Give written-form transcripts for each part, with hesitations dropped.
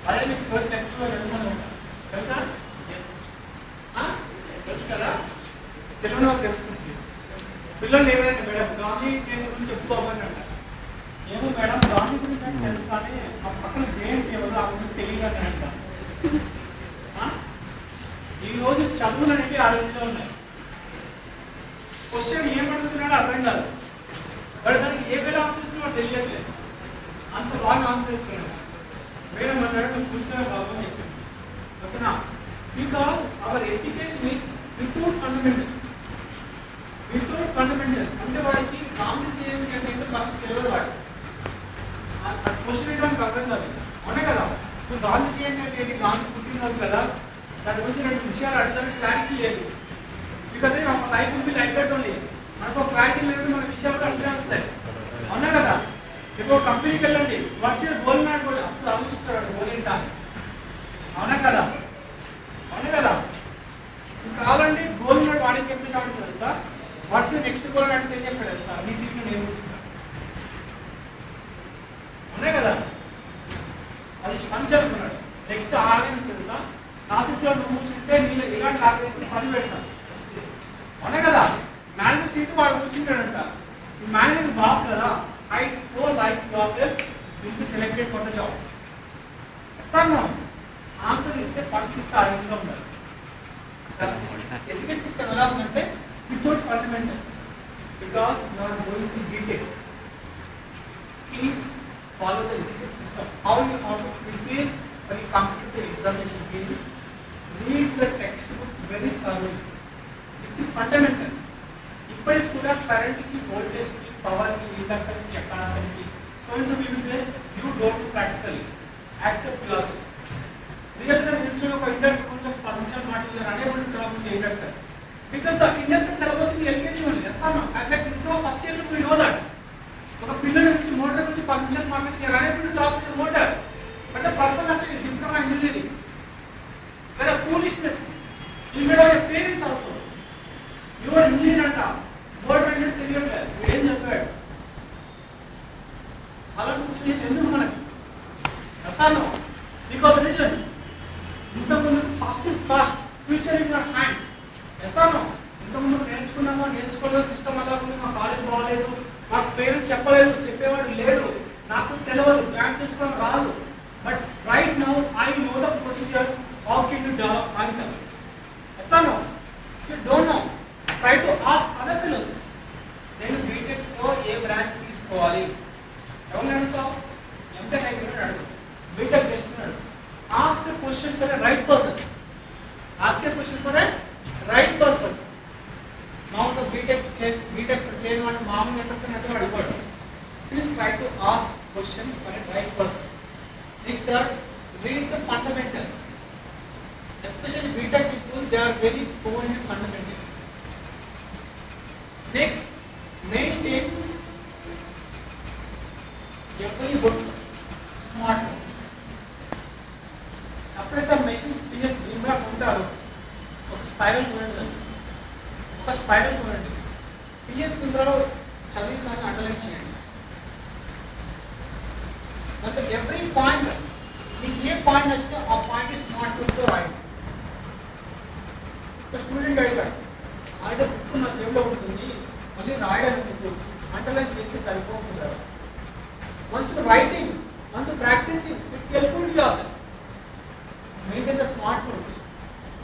అదే మీకు story next తెలుసా తెలుసా తెలుసు కదా తెలియని వాళ్ళు తెలుసుకుంటుంది పిల్లలు ఏమైనా మేడం గాంధీ జయంతి గురించి చెప్పుకోమని అంటారు ఏమో మేడం గాంధీ గురించి అంటే తెలుసు కానీ ఆ పక్కన జయంతి ఎవరు ఆ గురించి తెలియదు అని అంటారు ఈరోజు చదువులు అనేవి ఆ రోజులో ఉన్నాయి క్వశ్చన్ ఏం అడుగుతున్నాడో అర్థం కాదు వాడు దానికి ఏ వేళ ఆన్సర్ ఇస్తున్నాడో తెలియట్లేదు అంత బాగా ఆన్సర్ ఇస్తున్నాడు మేడం అన్నాడు నువ్వు కూర్చొని బాగుంది ఓకేనా because our education is without fundamental అంటే వాడికి గాంధీ జయంతి అంటే ఏంటో ఫస్ట్ తెలియదు వాడు క్వశ్చన్ వేయడానికి అర్థం కాదు అవునే కదా నువ్వు గాంధీ జయంతి అంటే ఏంటి గాంధీ పుట్టినరోజు కదా దాని గురించి 2 విషయాలు అడగడానికి క్లారిటీ లేదు because life will B like that only మనకు క్లారిటీ లేకపోతే మన విషయాలు అర్థం వస్తాయి అవునా కదా ఇప్పుడు కంపెనీకి వెళ్ళండి వాట్స్ యువర్ గోల్ నాట్ కూడా అప్పుడు ఆలోచిస్తాడు గోల్ ఏంటా అవునా కదా కావాలండి గోల్ నాట్ వాడికి ఎంత short sir sir what's your next goal అంటే ఏం చెప్పాడు సార్ మీ సీట్లో నేను కూర్చున్నా అవునా కదా అది మంచి అనుకున్నాడు నెక్స్ట్ ఆర్గన్ తెలుసా నా సీట్లో నువ్వు కూర్చుంటే నీళ్ళు ఇలాంటి ఆర్గనైజేషన్ 10 పెడతాను అవునా కదా మేనేజర్ సీటు వాడు కూర్చుంటాడంట మేనేజర్ బాస్ కదా I so like yourself will be selected for the job. Sir, no. Answer is the పంపిస్తారు ఇంట్లో ఉండాలి ఎడ్యుకేషన్ సిస్టమ్ ఎలా ఉందంటే without fundamental because you are going to B Tech please follow the education system how you how to prepare for the competitive examination please read the text book very thoroughly ఇది fundamental ఇప్పటికి కూడా కరెంట్కి వోల్టేజ్కి పవర్కి ఇండక్టర్కి కెపాసిటీకి so and so will say you don't do practically accept yourself real గా నిల్చొని ఒక ఇండక్టర్ కొంచెం 10 నిమిషాలు మాట్లాడారు unable to talk with inductor because the inductor syllabus in LKG only yes or no as like ఇంట్లో first year లో we know that ఒక పిల్లల నుంచి మోటార్ గురించి 10 నిమిషాలు మాట్లాడారు unable to talk with motor but the purpose of it diploma engineering but the foolishness you made our parents also you are engineer అంట motor అంటే తెలియట్లేదు ఏం చెప్పాడు అలాంటి సిచ్యువేషన్ ఎందుకు మనకి అసలు బికాజ్ రీజన్ ఇంతకుముందు fast future in your hand yes or no ఇంతకుముందు నేర్చుకోలేదు సిస్టమ్ అలా ఉంది మా కాలేజ్ బాగాలేదు మాకు పేరెంట్స్ చెప్పేవాడు లేడు నాకు తెలియదు ప్లాన్ చేసుకోవడం రాదు but right now I know the procedure how can you develop myself yes or no if you don't know try to ask other fellows నేను బీటెక్ లో ఏ బ్రాంచ్ తీసుకోవాలి ఎవరిని అడుగుతావు ఎంటెక్ అయిపోయినాడు అడుగు బీటెక్ చేస్తున్నాడు ask the question for a right person మామూలుగా బీటెక్ చేయని వాడిని మామూలుగా ఎంటర్ అడిగాడు please try to ask question for a right person next read the fundamentals especially BTech people they are very poor in fundamental next maintain every book smart notes ఎప్పుడైతే machines PS బ్రీమ్గా ఉంటారో ఒక spiral చూడండి PS బ్రీమ్లో చదివి దాన్ని underline చేయండి అంటే every point మీకు ఏ పాయింట్ వస్తే ఆ point is not good to right ఒక స్టూడెంట్ అడిగాడు అయితే బుక్ నా జేబులో ఉంటుంది మళ్ళీ రాయడానికి అండర్లైన్ చేస్తే సరిపోతుంది కదా once writing once practicing it's helpful to yourself maintain the smart notes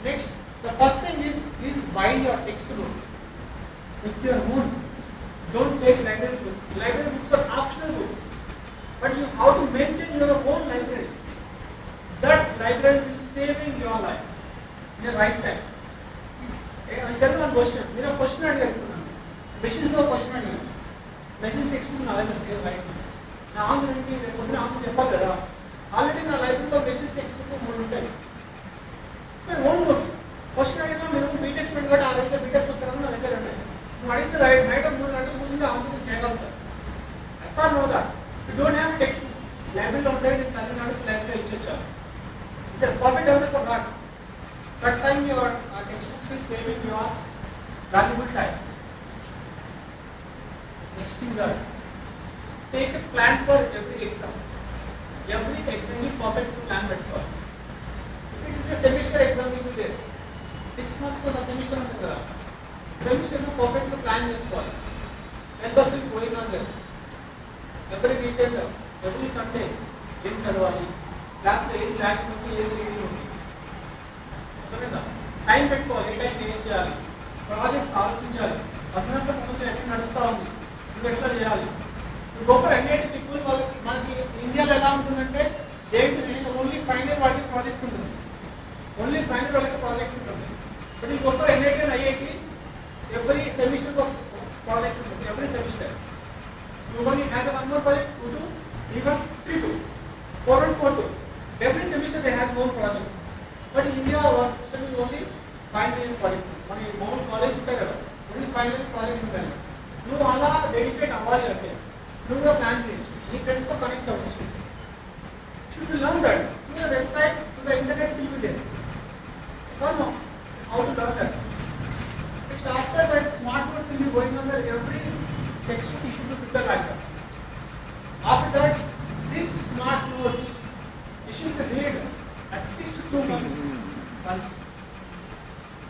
next the first thing is please bind your textbooks with your own don't take library books are optional books but you have to maintain your own library that library will saving your life in the right time there is one question మీరు question అడిగారు machines లో question అడిగారు machines text నా దగ్గర లేదు right నా answer ఏంటి నేను పొద్దున ఆన్సర్ చెప్పాలి కదా ఆల్రెడీ నా లైబ్రరీలో మెషిన్స్ టెక్స్ట్ బుక్ 3 ఉంటాయి మై ఓన్ బుక్స్ క్వశ్చన్ అడిగినా మీరు బీటెక్ స్టూడెంట్ కూడా ఆ రోజు బీటెక్ పుస్తకాలు నా దగ్గర ఉన్నాయి నువ్వు అడిగితే నైట్ 3 గంటలు కూర్చుంటే ఆన్సర్ చేయగలుగుతావు yes or no that you don't have text book లైబ్రరీలో ఉంటాయి నేను చదివినాడు లైబ్రరీలో ఇచ్చొచ్చాను it's perfect answer for that that time your text books will saving your valuable time next thing that take a plan for every exam you perfect plan పెట్టుకోవాలి. If it is semester exam మీకు ఇదే 6 months కోసం semester ఉంటుంది కదా, సెమిస్టర్ను పర్ఫెక్ట్గా plan చేసుకోవాలి. Syllabus will going on their. Every weekend every Sunday ఏం చదవాలి, క్లాస్లో ఏది ల్యాకింగ్ ఉంది, ఏది రీడింగ్ ఉంది, అర్థమైందా? టైం పెట్టుకోవాలి, ఏ టైం ఏం చేయాలి, ప్రాజెక్ట్స్ ఆలోచించాలి, అదనంగా కొంచెం ఎట్లా నడుస్తూ ఉంది, నువ్వు ఎట్లా చేయాలి. గో ఫర్ ఎన్ఐటి పీపుల్ వాళ్ళకి మనకి ఇండియాలో ఎలా ఉంటుందంటే జేఎన్టీ ఓన్లీ ఫైనల్ వాళ్ళకి ప్రాజెక్ట్ ఉంటుంది, ఓన్లీ ఫైనల్ వాళ్ళకి ప్రాజెక్ట్ ఉంటుంది. బట్ ఈ go for NIT and IIT every semester project ఉంటుంది, every semester. You only have one more project, 2 2, 3 1, 3 2, 4 1, 4 2. Every semester they have one project. But India our system is only final project. మన మామూలు college ఉంటాయి కదా, only final project ఉంటాయి. నువ్వు అలా dedicate అవ్వాలి అంటే నువ్వు కూడా ప్లాన్ చేయొచ్చు, నీ ఫ్రెండ్స్తో కనెక్ట్ అవ్వచ్చు. Should learn that to the website, to the internet will be there. So know how to learn that. Next after that smart boards will be going on there every textbook issue to prepare like that. After that, this smart notes you should read at least 2 months once.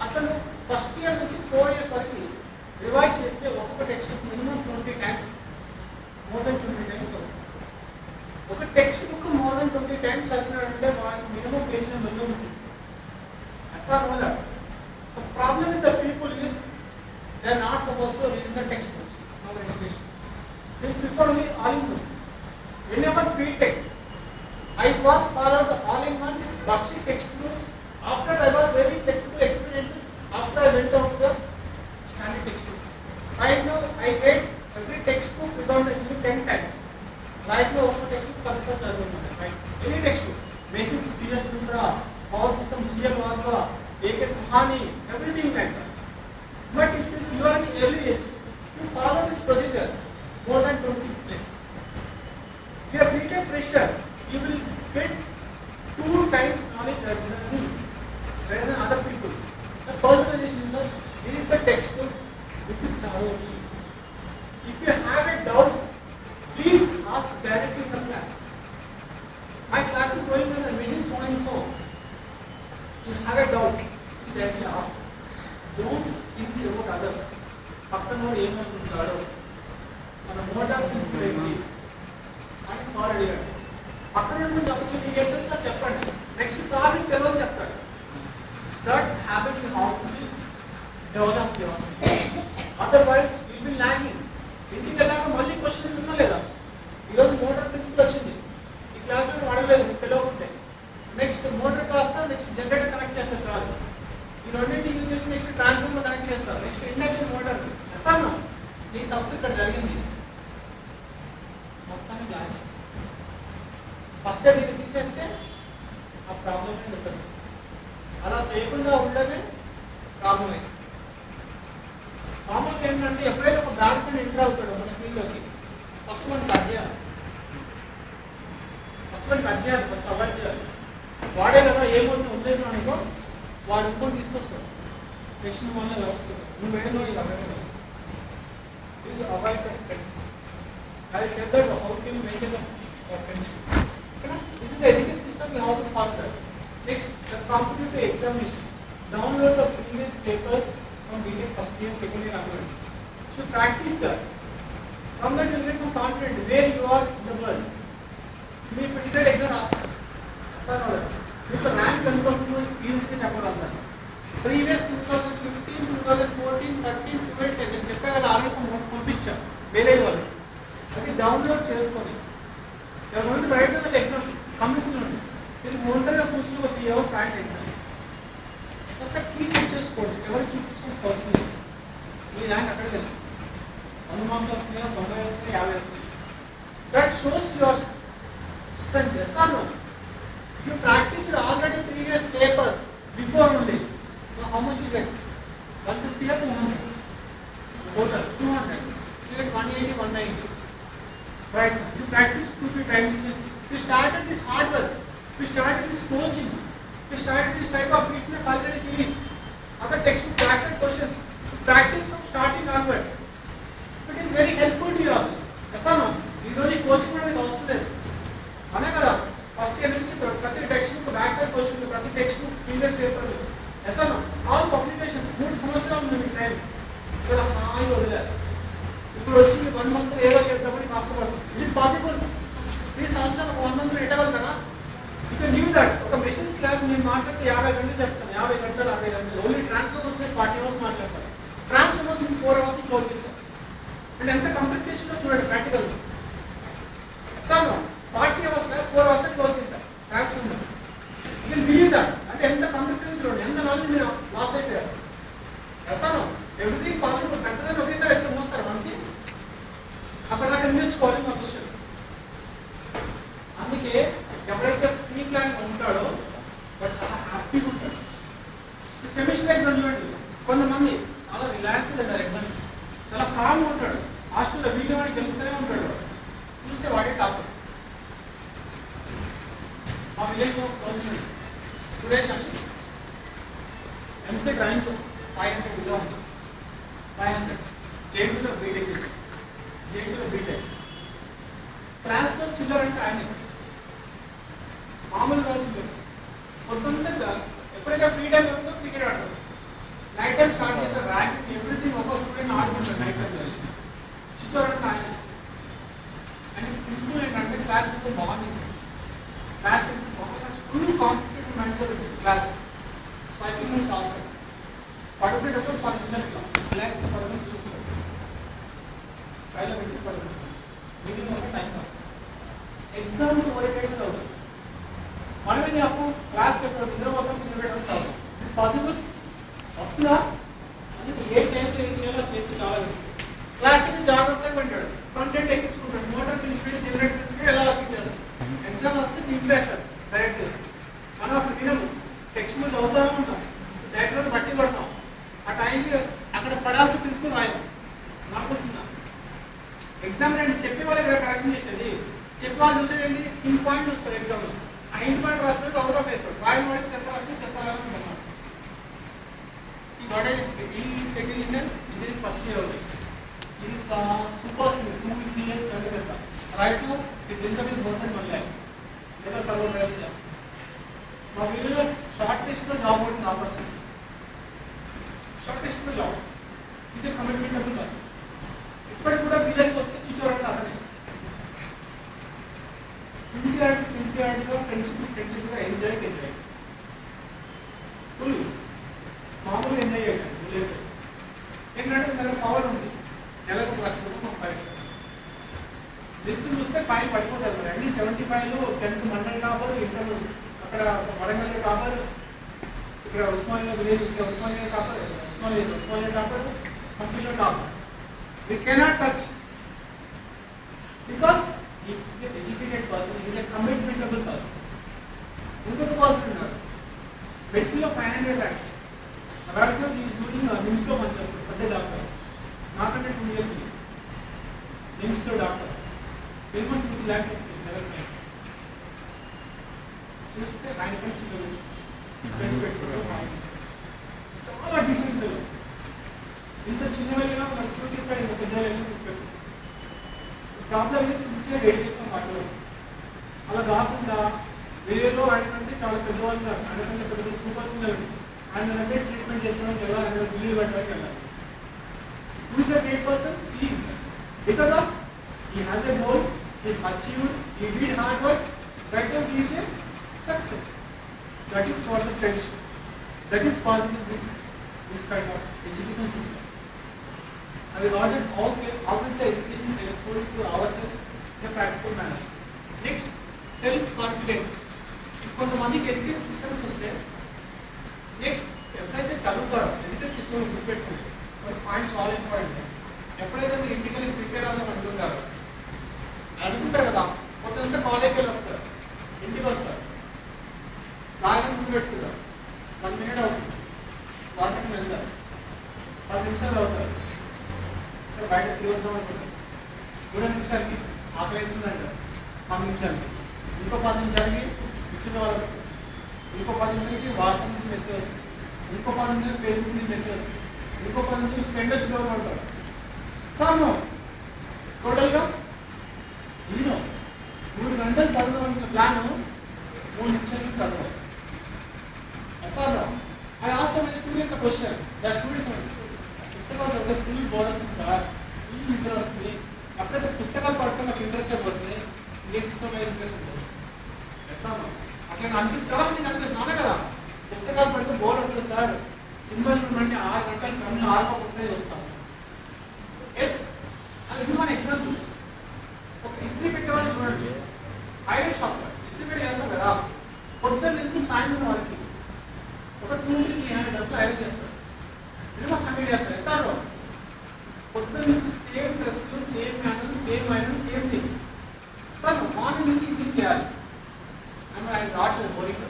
అట్లా first year నుంచి 4 years వరకు revise చేస్తే ఒక్కొక్క text book minimum 20 times, more than 20 times. ఒక text book more than 20 times చదివినాడంటే వాడికి minimum page number ఉంటుంది. అసలు know that the problem with the people is they are not suppose to read the text books. They prefer only all-in-ones. When I was BTech, I was followed the all-in-ones, Bakshi textbooks. After I was very flexible experience. After I went out to the standard textbooks. Right now I get every textbook without even 10 times. Right now one textbook for research as well. Right? Any textbook, basics, DS Ultra, power system, CL Varga, AK Sahani, everything like that. But if you are in early age, you follow this procedure more than 20 plus. If you are BTech fresher, you will get 2 times knowledge rather than me, rather than other people. The personalization is that read the textbook with it thoroughly. If you have a doubt, please ask directly in the class. My class is going on the vision so and so. You have a doubt, please directly ask. Don't think about others. పక్కన ఏమనుకుంటాడో, మన motor ఏంటి అని sir అడిగాడు. పక్కన చెప్పచ్చు, మీకు ఏం తెలుసా చెప్పండి, నెక్స్ట్ సార్ మీకు తెలియదు చెప్తాడు. That habit you how to be develop your self. Otherwise will be logging. ఇంటికి వెళ్ళాక మళ్ళీ క్వశ్చన్ విన్నా లేదా, ఈరోజు మోటార్ ప్రిన్సిపల్ వచ్చింది, ఈ క్లాస్లో నువ్వు అడగలేదు, మీకు తెలియకుంటే నెక్స్ట్ మోటార్ కాస్త నెక్స్ట్ జనరేటర్ కనెక్ట్ చేస్తారు సార్. ఈ రెండింటిని యూజ్ చేసి నెక్స్ట్ ట్రాన్స్ఫార్మర్ కనెక్ట్ చేస్తారు, నెక్స్ట్ ఇండక్షన్ మోటార్. సార్ నీ తప్పు ఇక్కడ జరిగింది, మొత్తాన్ని క్లాస్ చేస్తారు. ఫస్ట్ దీన్ని తీసేస్తే ఆ ప్రాబ్లం ఉంటుంది. అలా చేయకుండా ఉండమే ప్రాబ్లం అయింది. మామూలుగా ఏంటంటే ఎప్పుడైతే ఒక బ్రాడ్ ఫ్రెండ్ ఎంటర్ అవుతాడో మన ఫీల్డ్లోకి, ఫస్ట్ మనం కట్ చేయాలి, ఫస్ట్ అవాయిడ్ చేయాలి. వాడే కదా ఏమవుతుంది ఉద్దేశం అనుకో, వాడు ఇంకోటి తీసుకొస్తాడు, నెక్స్ట్ నువ్వు వల్ల వ్యవస్థ నువ్వు వేయడం ఇది అవ్వడం. Please avoid that friends. I will tell that how can maintain your friends. ఓకేనా? This is the education system you have to follow that. Next the competitive examination. Download the previous papers from BTech first year, second year onwards. So practice that. From that you will get some confidence where you are in the world. You may decide exam రాస్తాను sir మీకు rank ఎంత వస్తుందో ఈజీగా చెప్పగలుగుతాను. Previous 2015, 2014, 13, 12, 10 నేను చెప్పే కదా already పంపించాను వేలేడు వాళ్ళు. అది డౌన్లోడ్ చేసుకొని రైట్ దట్ ఎగ్జామ్ కమిషన్ దీనికి ఒంటరిగా కూర్చుని ఒక 3 hours రాయండి ఎగ్జామ్. అంతా కీ చెక్ చేసుకోండి, ఎవరు చూపించిన వస్తుంది, మీ ర్యాంక్ అక్కడే తెలుసు. 100 మార్క్స్ వస్తున్నాయా, 90 వస్తున్నాయి, 50 వస్తున్నాయి. That shows your strength. Yes or no? If you practiced already previous papers before only, so how much you get? 150 or 200? Total 200. You get 180, 190. Right? If you practice 2-3 times, you started this hard work, you started this coaching, you started this type of business already series, other textbook fraction questions. You practice from starting onwards. It is very helpful to yourself. Yes or no? You know the coaching కూడా మీకు అవసరం లేదు. అనే కదా first year నుంచి back side question ప్రతి text book previous paper SN all publications 3 సంవత్సరాలు ఉంది మీకు టైం చాలా హాయిగా వదిలేదు. ఇప్పుడు వచ్చి 1 month ఏదో చేద్దామని కష్టపడుతుంది. Is it possible? 3 సంవత్సరాలు 1 month ఎట్టగలుగుతారా? ఇక లీవ్ దట్. ఒక మెషిన్స్ క్లాస్ నేను మాట్లాడితే 50 గంటలు చెప్తాను, 50 గంటలు 60 గంటలు. ఓన్లీ ట్రాన్స్ఫర్మర్స్ మీద 40 hours మాట్లాడతాను. ట్రాన్స్ఫర్మర్స్ మీకు 4 hours క్లోజ్ చేస్తాను. అంటే ఎంత కంప్లీట్ చేసిందో చూడండి ప్రాక్టికల్గా. Sir 40 hours class 4 hours close చేశారు transformers. You can believe that. అంటే ఎంత కంప్లీట్ చేసి చూడండి, ఎంత నాలెడ్జ్ మీరు లాస్ అయిపోయారు. ఎసాను ఎవ్రీథింగ్ పాసిబుల్. పెద్దదని ఒకేసారి ఎంత మోస్తారు మనిషి, అక్కడ దాకా నేర్చుకోవాలి మా క్వశ్చన్. అందుకే ఎవరైతే ప్రీ ప్లాన్ ఉంటాడో వాడు చాలా హ్యాపీగా ఉంటాడు. సెమిస్టర్ ఎగ్జామ్ చూడండి, కొంతమంది చాలా రిలాక్స్ చేస్తారు ఎగ్జామ్, చాలా కామ్గా ఉంటాడు. హాస్టల్లో వీడియో వాడికి గెలుపుతూనే ఉంటాడు, చూస్తే వాడే టాపర్. మా విలేజ్లో పర్సన్ సురేష్ అని ఎంసెట్ ర్యాంక్ 500 బిలో ఉంది. 500 జేపీలో బీటెక్ చేసి జేపీలో బీటెక్. క్లాస్లో చిల్లర్ అంటే ఆయన మామూలు రోజు చిల్లర్. పొద్దున్న ఎప్పుడైతే ఫ్రీ టైం దొరుకుతుందో క్రికెట్ ఆడతారు. నైట్ టైం స్టార్ట్ చేస్తారు ర్యాంక్ ఎవ్రీథింగ్. ఒక్కో స్టూడెంట్ ఆడుకుంటారు నైట్ టైంలో. చిచ్చోర్ అంటే ఆయన. అండ్ ప్రిన్సిపల్ ఏంటంటే క్లాస్ ఎక్కువ బాగుంది, class full concentrate mentor class. Swiping నుంచి అవసరం పడుకునేటప్పుడు 10 నిమిషాలు ఇట్లా రిలాక్స్ పడుకుని చూస్తారు. ఫైవ్లో పెట్టి పడుకుంటారు. మిగిలిన ఒక టైం పాస్. ఎగ్జామ్ ఓరియంటెడ్గా అవుతుంది. మనం ఏం చేస్తాం, క్లాస్ చెప్పడం నిద్రపోతాం, నిద్రపెట్టడం చదువుతాం. ఇది పాసిబుల్ వస్తుందా? అందుకే ఏ టైంలో ఏం చేయాలో చేస్తే చాలా ఇష్టం. క్లాస్ అయితే జాగ్రత్తగా వింటాడు, కంటెంట్ ఎక్కించుకుంటాడు, మోటార్ ప్రిన్సిపల్ జనరేట్ ప్రిన్సిపల్ ఎలా అప్లై చేస్తాం. ఎగ్జామ్ వస్తే దింపేస్తాడు డైరెక్ట్. మనం అప్పుడు వినము, టెక్స్ట్ బుక్ చదువుతూ ఉంటాం, డైరెక్ట్ బట్టి కొడతాం. ఆ టైంకి అక్కడ పడాల్సిన ప్రిన్సిపల్ రాయదు. నాకు వస్తుందా? ఎగ్జామ్ నేను చెప్పే వాళ్ళే కదా కరెక్షన్ చేసేది. చెప్పే వాళ్ళు చూసేది ఏంటి, ఇన్ పాయింట్ చూస్తారు ఎగ్జామ్లో. ఆ ఇన్ పాయింట్ రాసినట్టు అవుట్ ఆఫ్ వేస్తాడు. రాయల్ వాడికి చెత్త రాసిన చెత్త ఈ సెటిల్ ఇంజనీరింగ్ ఫస్ట్ ఇయర్ అవుతుంది. ఇది సూపర్ 2 years అంటే కదా right no is incoming more than 1 lakh లేదా సర్వర్ రైస్ చేస్తాం. మా వీళ్ళలో షార్ట్ లిస్ట్లో జాబ్ అవుతుంది. ఆపర్చునిటీ షార్ట్ లిస్ట్లో job is a commitmentable person. ఇప్పటికి కూడా విలేజ్కి వస్తే చిచ్చోర్ అంటే అతనే. సిన్సియారిటీగా ఫ్రెండ్షిప్గా ఎంజాయ్ ఫుల్ మామూలు ఎంజాయ్ చేయడం విలేజ్ వస్తే. ఏంటంటే దానికి పవర్ ఉంది. నెలకు 1 లక్ష రూపాయలు మాకు పైసలు. లిస్ట్ చూస్తే ఫైల్ పడిపోతుంది మరి. అన్ని 75లో 10th మండల్ టాపర్, ఇంటర్ అక్కడ వరంగల్ టాపర్, ఇక్కడ ఉస్మానియా విలేజ్, ఇక్కడ ఉస్మానియా టాపర్, కంపెనీలో topper. We cannot touch because he is an educated person, he is a commitmentable person. ఇంకొక పర్సన్ ఉన్నారు మెడిసిన్లో 500 lakhs. అలాగే he is doing నిమ్స్లో పనిచేస్తారు, పెద్ద డాక్టర్. నాకంటే 2 years ఉంది నిమ్స్లో డాక్టర్. 2 lakhs వస్తుంది నెలకు. చూస్తే ఆయన స్పెస్ పెట్టుకుంటారు. చాలా డీసెంట్. ఇంత చిన్న వెళ్ళినా మన స్కూటీ సైడ్ ఇంత పెద్ద వెళ్ళి తీసుకెళ్ళి ప్రాబ్లం is సిన్సియర్ డెడికేషన్ మాట్లాడు. అలా కాకుండా వేరేలో ఆయన కంటే చాలా పెద్దవాళ్ళు ఉన్నారు, ఆయన కంటే పెద్ద సూపర్ సింగర్, ఆయన దగ్గర ట్రీట్మెంట్ చేసుకోవడానికి వెళ్ళాలి, ఆయన బిల్లు కట్టడానికి వెళ్ళాలి. Who is a great person? He is. Because of he has a goal, he achieved, he did hard work, that time he is a success. That is for the friendship. That is possible with this kind of education system. And we got it how will the education helpful to ourselves in a practical manner. Next, self-confidence. కొంతమందికి education system చూస్తే next ఎప్పుడైతే చదువుతారో education system గుర్తుపెట్టుకుంటే మరి points all important. ఎప్పుడైతే మీరు ఇంటికి వెళ్ళి prepare అవుదాం అనుకుంటారు కదా, కొంతమంది కాలేజ్కి వెళ్ళి వస్తారు, ఇంటికి వస్తారు, రాయడం ముందు పెట్టుకుంటారు, 1 minute అవుతుంది, వాటికి వెళ్తారు, 10 నిమిషాలు అవుతారు, సరే బయట తిరుగుతాం అనుకుంటారు, 3 నిమిషాలకి ఆకలి వేస్తుందంటారు, 10 నిమిషాలకి, ఇంకో 10 నిమిషాలకి విసుగు వాళ్ళు వస్తుంది, ఇంకో 10 నిమిషాలకి వాట్సాప్ నుంచి మెసేజ్ వస్తుంది, ఇంకో 10 నిమిషాలకి ఫేస్బుక్ నుంచి మెసేజ్ వస్తుంది, ఇంకో 10 నిమిషాలకి ఫ్రెండ్ వచ్చి డోర్ కొడతారు. సార్ టోటల్గా 0. 3 గంటలు చదవడం ప్లాన్ 3 నిమిషాలకి చదవాలి. క్వశ్చన్ ద స్టూడెంట్స్ పుస్తకాలు చదివితే ఫుల్ బోర్ వస్తుంది సార్, ఫుల్ నిద్ర వస్తుంది, అప్పుడైతే పుస్తకాలు పడితే నాకు ఇంట్రెస్ట్ అయిపోతుంది, ఏ సిస్టమ్ మీద ఇంట్రెస్ట్ ఉంటుంది. అట్లా అనిపిస్తుంది, చాలా మందికి అనిపిస్తుంది అవునా కదా. పుస్తకాలు పడితే బోర్ వస్తుంది సార్, సినిమాలు నుండి 6 గంటలు కళ్ళు ఆడుకోకుండా చూస్తాం. ఎస్, అది గివ్ వన్ ఎగ్జాంపుల్. ఒక ఇస్త్రీ పెట్టేవాళ్ళు చూడండి, ఐరన్ షాప్ ఇస్త్రీ పెట్టి చేస్తాం కదా, పొద్దున్న నుంచి సాయంత్రం వరకు ఒక 200-300 డ్రెస్సులు ఐరన్ చేస్తాడు, మినిమం 100 చేస్తాడు. ఎస్ సార్, పొద్దున్న నుంచి సేమ్ డ్రెస్సులు, same handle, same iron, same thing. Sir morning నుంచి ఇంటికి చేయాలి, ఆయన రావట్లేదు, బోరింగ్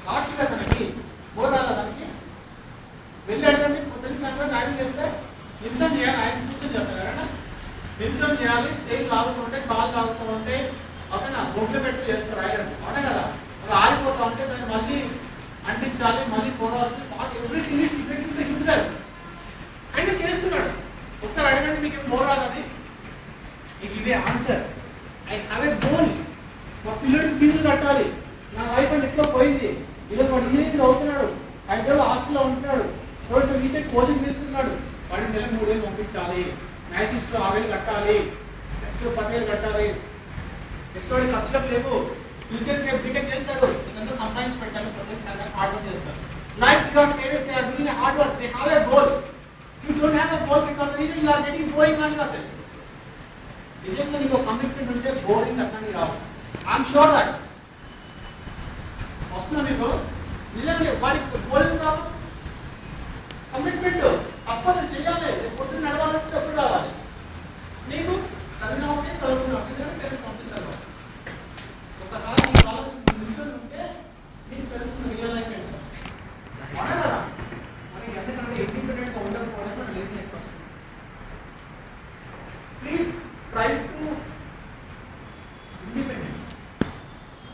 రావట్లేదు తనకి, బోర్ రాదా తనకి? వెళ్ళి అడగండి, పొద్దున్న సాయంత్రం ఐరన్ చేస్తే నిమిషం చేయాలి, ఆయన కూర్చొని చేస్తారు కదా, నిమిషం చేయాలి, చేయి లాగుతూ ఉంటే, కాలు లాగుతూ ఉంటే, ఓకేనా, బొగ్గులు పెట్టి చేస్తారు ఐరన్, అవునా కదా. అవి ఆరిపోతూ ఉంటే దాన్ని మళ్ళీ అంటించాలి, మళ్ళీ పొగ వస్తుంది, everything is depending to himself. ఆయన చేస్తున్నాడు. ఒకసారి అడగండి మీకు ఏం బోర్ రాదని, మీకు ఇదే answer. I have a goal, మా పిల్లడికి ఫీజులు కట్టాలి, నా లైఫ్ అంటే ఎట్లా పోయింది, ఈరోజు వాడు ఇంజనీరింగ్ చదువుతున్నాడు, హైదరాబాద్ హాస్టల్లో ఉంటున్నాడు, సో రీసెంట్ కోచింగ్ తీసుకున్నాడు, వాడిని నెలకు 3,000 పంపించాలి, మ్యాథ్స్లో 6,000 కట్టాలి, నెక్స్ట్ 10,000 కట్టాలి, నెక్స్ట్ వాడికి ఖర్చులకు లేవు, ఫ్యూచర్ బీటెక్ చేస్తాడు, ఇదంతా సంపాదించి పెట్టాలి, ప్రతి హార్డ్ వర్క్ చేస్తారు. Like your parents, they are doing a hard work, they have a goal. You don't have a goal because the reason you are getting boring on your self. నిజంగా నీకు commitment ఉంటే boring అట్లాంటి రావు. I'm sure that వస్తుందా మీకు, నిజంగా వాడికి boring రాదు. Commitment తప్పదు, చేయాలి, పొద్దున్న నడవాలంటే ఎప్పుడు రావాలి. నీకు చదివిన ఉంటే చదువుతున్నావు, ఎందుకంటే పేరెంట్స్ పంపిస్తారు. ఒకసారి నీ కాలం నిల్చొని ఉంటే నీకు తెలుస్తుంది రియల్ లైఫ్ ఏంటో, అవునా కదా. మనకి ఎందుకంటే ఇండిపెండెంట్గా ఉండకపోవడం మన లేజినెస్ వస్తుంది. Please try to independent.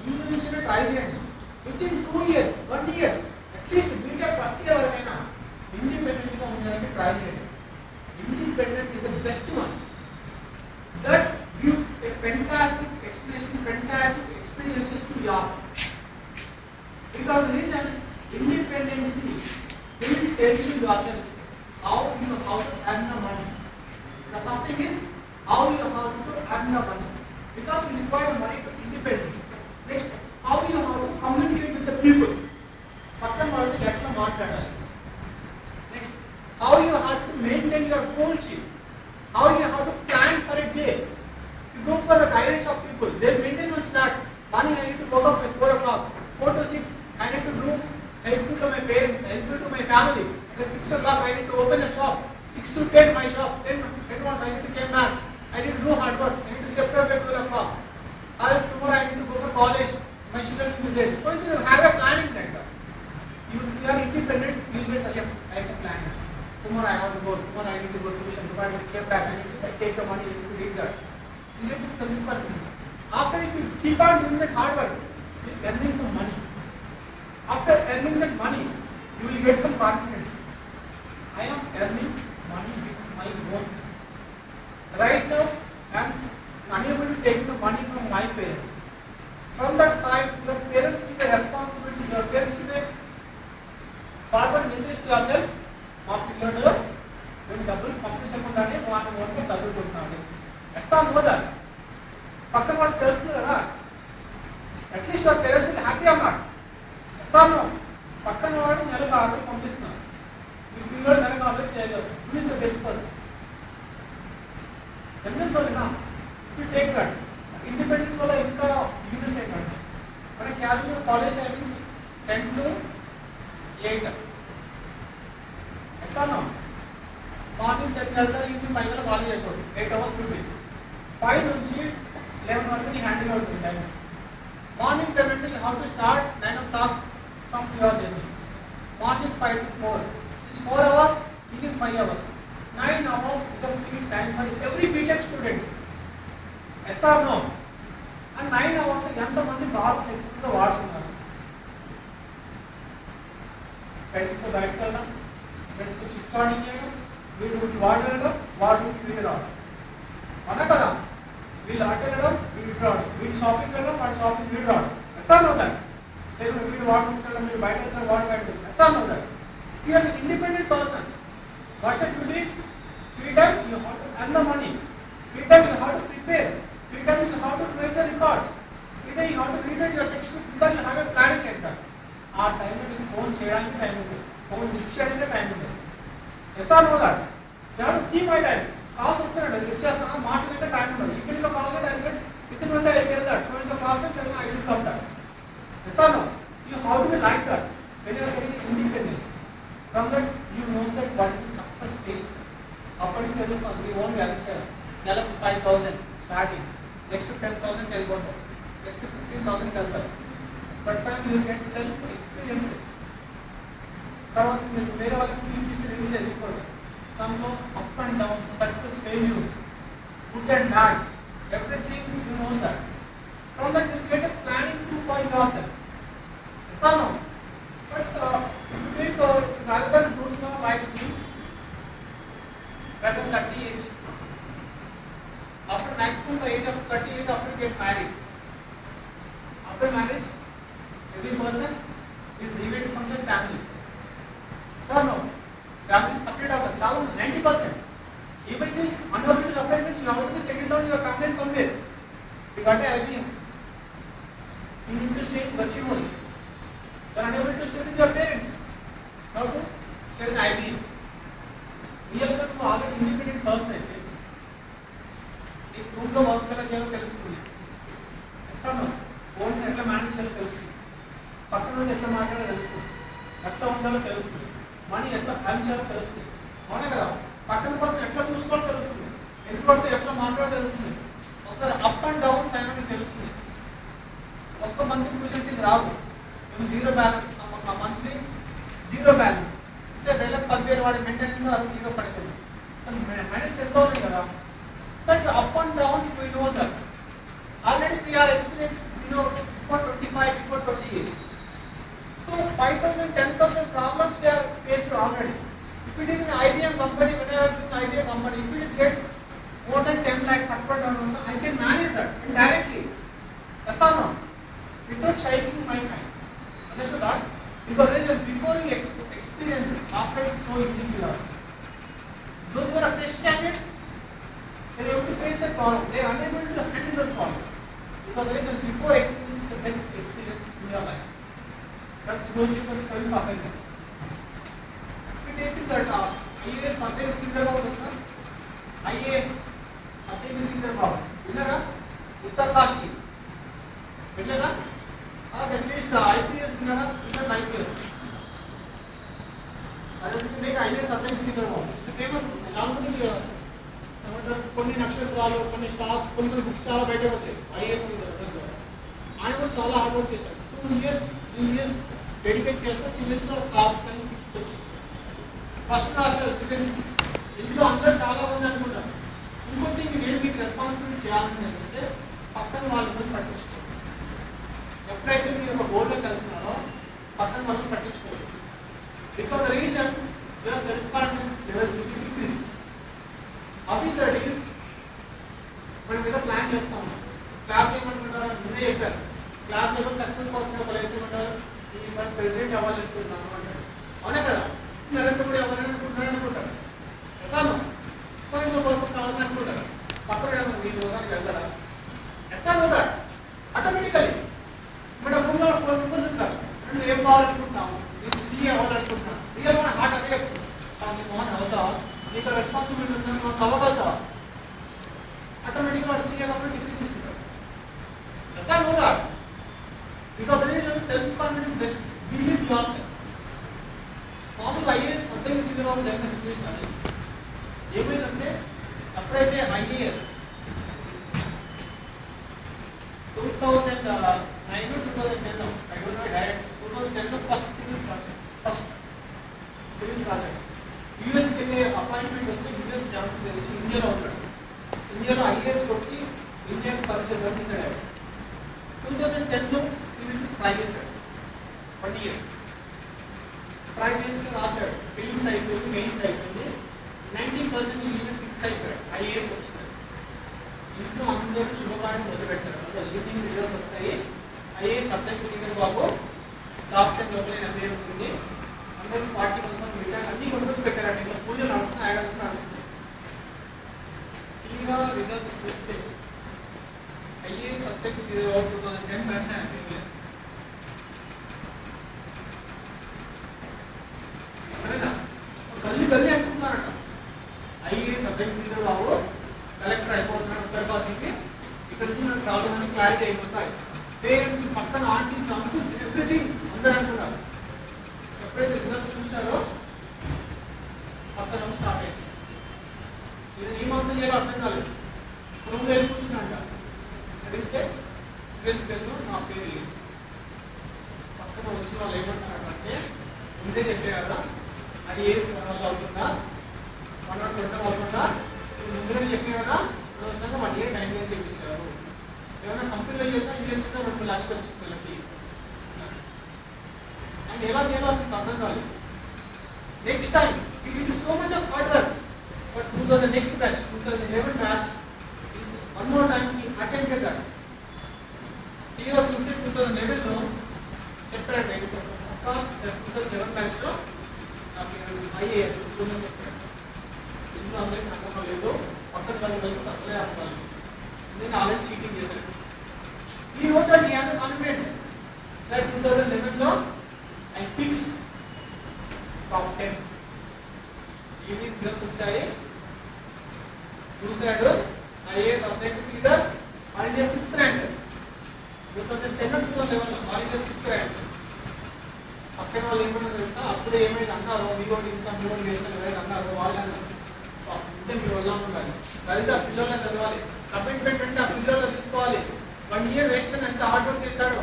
ఈ నుంచి ట్రై చేయండి. Within 2 years, 1 year, at least BTech first year వరకైనా ఇండిపెండెంట్గా ఉండడానికి ట్రై చేయండి. Independent is the best one. That gives a fantastic explanation, fantastic experiences to yourself. Because the reason independency will tell you yourself how you know how to earn the money. The first thing is how you have to earn the money, because you require the money to independence. Next, how you have to communicate with the people. పక్కన వాళ్ళతో ఎట్లా మాట్లాడాలి. Next, how you have to maintain your goalship. How you have to plan for a day. You go for the guidance of people. Their maintenance start. Morning I need to wake up at 4 o'clock. 4 to 6 I need to do helpful to my parents, helpful to my family. At 6 o'clock I need to open a shop. 6 to 10 my shop. 10 once I need to come back. I need to do hard work. I need to step up at 12 o'clock. Or else tomorrow I need to go for college. My children will be there. So you have a planning like that. If you are independent, you will say, I have a plan. Tomorrow I have to go. Tomorrow I need to go to tuition. Tomorrow I need to come back. I need to take the money. I need to read that. This is something for me. After if you keep on doing that hard work, you are earning some money. After earning that money, you will get some confidence. I am earning money with my own hands. Right now, I am unable to take the money from my parents. From that time, your parents give a responsibility. Your parents give a forward message to yourself. మా పిల్లడు మేము డబ్బులు పంపించకుండానే వాళ్ళ వరకు చదువుకుంటున్నాడు. ఎస్ఆ నోదా పక్కన వాళ్ళు తెలుస్తుంది కదా, అట్లీస్ట్ వాళ్ళ పేరెంట్స్ విల్ హ్యాపీ అన్నాడు. ఎస్ఆ నో పక్కన వాడు నెలకు 6,000 పంపిస్తున్నాడు, మీ పిల్లడు నెలకు 6,000 చేయగలరు. Who is the best person? Evidence వల్ల యూ టేక్ దట్. ఇండిపెండెన్స్ వల్ల ఇంకా యూజెస్ ఏంటంటే మన casual college timings 10 to 8. Morning 10 వెళ్తారు, ఈవినింగ్ 5 వరకు కాలేజ్ అయిపోతుంది. 8 hours డ్యూటీ. 5 నుంచి 11 వరకు నీ హ్యాండిల్ అవుతుంది టైం. మార్నింగ్ 10 అంటే you have to start 9 o'clock from your journey. Morning 5 to 4 is 4 hours, evening 5 hours. 9 hours becomes free time for every BTech student. Yes or no? And 9 hours ఎంతమంది బాగా ఫ్లెక్సిబుల్గా వాడుతున్నారు? ఫ్రెండ్స్తో బయటకు వెళ్దాం, ఫ్రెండ్స్తో చిట్చాటింగ్ చేయడం, వీడు వాడు వెళ్ళడం, వాడు వీడు రావడం, అన్నా కదా. వీళ్ళు అటు వెళ్ళడం, వీడు ఇటు రావడం, వీడు షాపింగ్ వెళ్ళడం, వాడు షాపింగ్ వీడు రావడం. Yes or no that. లేదు వీడు వాడుకుంటాడు, వీడు బయట వెళ్తాడు, వాడు బయట వెళ్తాడు. Yes or no that. If you are an independent person, what should you do? Freedom, you have to earn the money. Freedom, you have to prepare. Freedom, you have to make the records. Freedom, you have to read your textbook because you have a planning like that. ఆ టైంలో నీకు phone చేయడానికి time ఉంటుంది, phone lift చేయడానికి time ఉంటుంది. Yes or no that? You have to see my time. Calls వస్తున్నాడు, lift చేస్తాను, మాట్లాడడానికి టైం ఉండదు. ఇక్కడ కాల్ అయితే within I get that. So it's last time I will come that. Yes or no? You how to be like that when you are getting independence. From that you know that what is the success taste. అప్పటికి తెలుస్తుంది మీ own value చేయాలి. నెలకు 5,000 starting, next 10,000 వెళ్ళిపోతాం, next 15,000 వెళ్తారు. But time you get self experiences. తర్వాత మీరు వేరే వాళ్ళకి టీచ్ చేసే రేంజ్లో ఎదిగిపోతారు. దాంట్లో up and down, success, failures, good and bad, everything you know that. From that you get a planning to for your self. Yes or no? But if you take rather than those who are like me, rather than 30 age, after maximum the age of 30 years after you get married, after marriage, every person is divided from their family. Sir, no, family separate out. Chala 90%. Even it is unable to separate means you have to be settled down your family somewhere. You got an idea? You need to stay in virtual. You are unable to stay with your parents. How to stay with IBM? Real గా నువ్వు already independent person అయితే నీ room లో works ఎలా చేయాలో తెలుస్తుంది. ఇస్తాను phone ఎట్లా మేనేజ్ చేయాలో తెలుస్తుంది, పక్కన నుండి ఎట్లా మాట్లాడాలో తెలుస్తుంది, ఎట్లా ఉండాలో తెలుస్తుంది, మనీ ఎట్లా ప్లాన్ చేయాలో తెలుస్తుంది. అవునా కదా? పక్కన పర్సన్ ఎట్లా చూసుకోవాలో తెలుస్తుంది, ఎదుటివాడితో ఎట్లా మాట్లాడాలో తెలుస్తుంది. ఒకసారి అప్ అండ్ డౌన్స్ అయినా తెలుస్తుంది. ఒక్క మంత్ ట్యూషన్ ఫీజు రాదు, zero balance, monthly zero balance అంటే నెలకు 10,000 వాడి మెయింటెనెన్స్ అది జీరో పడిపోయింది. మైనస్ 10,000 కదా. That up and down we know that. Already we are experience before 25, before 20 years. So 5,000, 10,000 problems we are faced already. If it is an IBM company, when I was doing IBM company, if it is get more than 10 lakhs up or down also, I can manage that indirectly. Yes or no? Without shaking my mind. Understood that? Because just before you experience it, after it's so easy to learn. Those who are fresh candidates, they are able to face the problem. They are unable to handle the problem. Because just before experience is the best experience in your life. That's goes to self-awareness. If you take that IAS Satyajit Sindarbabu, sir, IAS Satyajit Sindarbabu, విన్నారా? Uttarkashi వెళ్ళేదా? At least IPS ఉన్నారా? Recent IPS అదే మీకు IAS అర్థం సింగర్బాబు it's famous. చాలా మంది ఏమంటారు, కొన్ని నక్షత్రాలు, కొన్ని స్టార్స్, కొన్ని బుక్స్ చాలా బయట వచ్చాయి ఐఏఎస్. ఆయన కూడా చాలా హార్డ్ వర్క్ చేశారు. 2 years డెడికేట్ చేస్తే సివిల్స్లో టాప్ 5, 6 వచ్చింది. ఫస్ట్ రాశారు సివిల్స్. ఇంట్లో అందరూ చాలా మంది అనుకుంటారు. ఇంకోటి నేను మీకు రెస్పాన్సిబిలిటీ చేయాల్సింది ఏంటంటే పక్కన వాళ్ళని పట్టించుకోవాలి. ఎప్పుడైతే మీరు ఒక గోల్లోకి వెళ్తున్నారో పక్కన వాళ్ళని పట్టించుకోవాలి. Because the reason your self confidence levels will decrease. How is that is? మనం ఏదో ప్లాన్ చేస్తాం, క్లాస్ ఏమంటున్నారో ముందే చెప్పారు, క్లాస్ లెవెల్ సక్సెస్ కోసం ఒక లేసి ఏమంటారు, ఈసారి ప్రెసిడెంట్ అవ్వాలనుకుంటున్నాను అంటారు. అవునా కదా? నరేంద్ర మోడీ అవ్వాలనుకుంటున్నాను అనుకుంటారు. ఎసాను సో ఇంకో కోసం కావాలని అనుకుంటారు. పక్కన మీరు యోగానికి వెళ్తారా? ఎసాను దట్ ఆటోమేటికలీ మన రూమ్లో 4 మెంబర్స్ ఉంటారు. నువ్వు ఏం కావాలనుకుంటున్నావు? నీకు సీఏ అవ్వాలనుకుంటున్నాను. రియల్ మన హార్ట్ అదే చెప్తున్నావు. నీకు మోహన్ అవుతావా? నీకు రెస్పాన్సిబిలిటీ ఉందా? నువ్వు అవ్వగలుగుతావా? ఆటోమేటిక్గా వాడు సీఏ కాబట్టి డిగ్రీ తీసుకుంటాడు. ఎసాను know that because that is self confidence best. Believe yourself. మామూలుగా ఐఏఎస్ అర్థం సింగర్బాబు జరిగిన సిచ్యువేషన్ అది ఏమైందంటే, ఎప్పుడైతే IAS 2009, 2010, I don't know direct, 2010 first civils రాశాడు. యూఎస్కి వెళ్ళే అపాయింట్మెంట్ వస్తే యూఎస్ ఛాన్స్ తెలిసి ఇండియాలో ఉంటాడు. ఇండియాలో ఐఏఎస్ కొట్టి ఇండియాకి సర్వ్ చేద్దాం డిసైడ్ అయ్యాడు. 2010లో సివిల్స్ ట్రై చేశాడు. 1 year ట్రై చేసి రాశాడు. ఫిలిమ్స్ అయిపోయింది, మెయిన్స్ అయిపోయింది. 90% ఈవెన్ ఫిక్స్ అయిపోయాడు, ఐఏఎస్ వచ్చింది. ఇంట్లో అందరూ శుభకార్యం మొదలుపెట్టారు. ఈవినింగ్ రిజల్ట్స్ వస్తాయి. ఐఏఎస్ అర్థం సింగర్బాబు టాప్ 10 లోపల 80 ఉంటుంది. అందరూ పార్టికల్స్ మిఠాయి అన్ని కొనుక్కొచ్చి పెట్టారండి. ఇంకా పూజలు నడుస్తున్నాయి, ఆయన నుంచి నడుస్తుంది. తీరా రిజల్ట్స్ చూస్తే ఐఏఎస్ సబ్జెక్ట్ 2010 బ్యాచ్ అయిపోయింది. గల్లీ గల్లీ అంటున్నారట, ఐఏఎస్ సబ్జెక్ట్ సీజర్ బాబు కలెక్టర్ అయిపోతున్నాడు ఉత్తరకాశీకి, ఇక్కడ నుంచి నాకు రావాలని క్లారిటీ అయిపోతాయి. పేరెంట్స్ పక్కన ఆంటీస్ అంకుల్స్ ఎవ్రీథింగ్ అందరూ అంటున్నారు. ఎప్పుడైతే రిజల్ట్స్ చూసారో పక్కన స్టార్ట్ అయింది. ఇది ఏం ఆన్సర్ చేయాలో అర్థం కాలేదు. రూమ్ వెళ్ళి కూర్చున్నాంట, అడిగితే తెలుసు నా పేరు లేదు. పక్కన వచ్చిన వాళ్ళు ఏమంటున్నారంటే ముందే చెప్పే కదా ఐఏఎస్ వల్ల అవుతుందా, 120 అవుతుందా, ముందుగానే చెప్పే కదా, అనవసరంగా 1 year టైం వేసి చేయించారు. ఏమైనా కంపెనీలో చేసినా చేస్తున్నా 2 లక్షలు వచ్చి పిల్లలకి అండ్ ఎలా చేయాలో అతనికి అర్థం కాలేదు. Next time it it so much of hard work. But 2011 batch is one more time he attempted that. తీరా చూస్తే 2011లో చెప్పాడు, 2011 బ్యాచ్లో నాకు ఐఏఎస్ ఉంటుందని చెప్పాడు. ఇంట్లో అందరికీ నమ్మకం లేదు, పక్కన చదువులకు అసలే అర్థం. నేను ఆల్రెడీ చీటింగ్ చేశాను. ఈ రోజు అది ఎంత కాన్ఫిడెంట్ సార్ 2011లో I fix top 10 evening results వచ్చాయి. చూశాడు ఐఏఎస్ సబ్జెక్ట్ సీజర్ ఆల్ ఇండియా 6th ర్యాంక్ 2010 2011లో ఆల్ ఇండియా 6th ర్యాంక్. పక్కన వాళ్ళు ఏమన్నా తెలుసా, అప్పుడే ఏమైంది అన్నారో మీకోటి ఇంకా మూడు వేసిన ఏదైతే అన్నారో వాళ్ళని అంటే మీ వల్ల ఉండాలి. చదివితే ఆ పిల్లల్ని చదవాలి, కమిట్మెంట్ అంటే ఆ పిల్లల్లో తీసుకోవాలి. 1 year వేస్ట్ అని ఎంత హార్డ్ వర్క్ చేశాడో.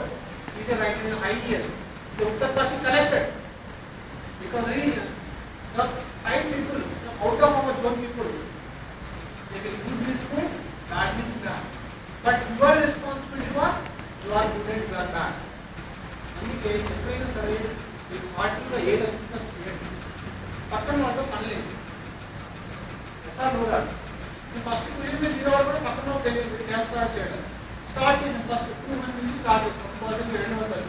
Is right in IAS Uttarkashi collected because reason the 5 people out of our zone people, they can good means good, bad means bad, but you are responsibility for you are good and you are bad. అందుకే ఎప్పుడైనా సరే మీ పార్టీలో ఏది అనిపిస్తుంది చేయండి, పక్కన వాళ్ళతో పని లేదు. ఎస్ఆర్ లోగా మీ ఫస్ట్ 2 మీద 0 వరకు కూడా పక్కన తెలియదు చేస్తారా చేయడం. స్టార్ట్ చేసాం ఫస్ట్ 200 నుంచి స్టార్ట్ చేసాం. 1000, 200,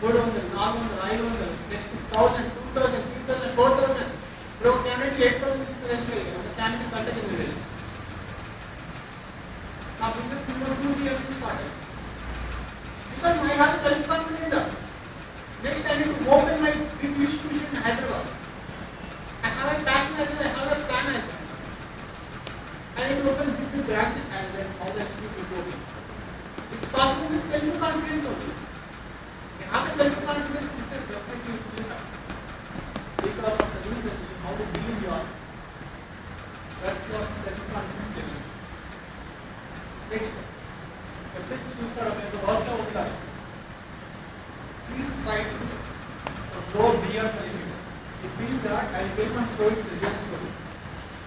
300, 400, 500, నెక్స్ట్ 1000, 2000, 3000, 4000. ఇప్పుడు ఒక క్యాండిడేట్ 8000 తీసుకుని ఒక క్యాండిడేట్ కంటే కింద వెళ్ళి నా బిజినెస్ నెంబర్ 2 నుంచి స్టార్ట్ అయ్యింది. Because my have self confident. Next I need to open my big institution in Hyderabad. I have a passion as well, I have a plan as well. I need to open big branches as well. How the institute will open. It's possible with self-confidence only. You have a self-confidence, it's definitely will be success. Because of the reason how to believe yourself. That's your self-confidence levels. Next, everything చూస్తారా మీరు వర్క్లో ఉంటారు. Please try to go beyond the limit. It means that I will not show its results to you.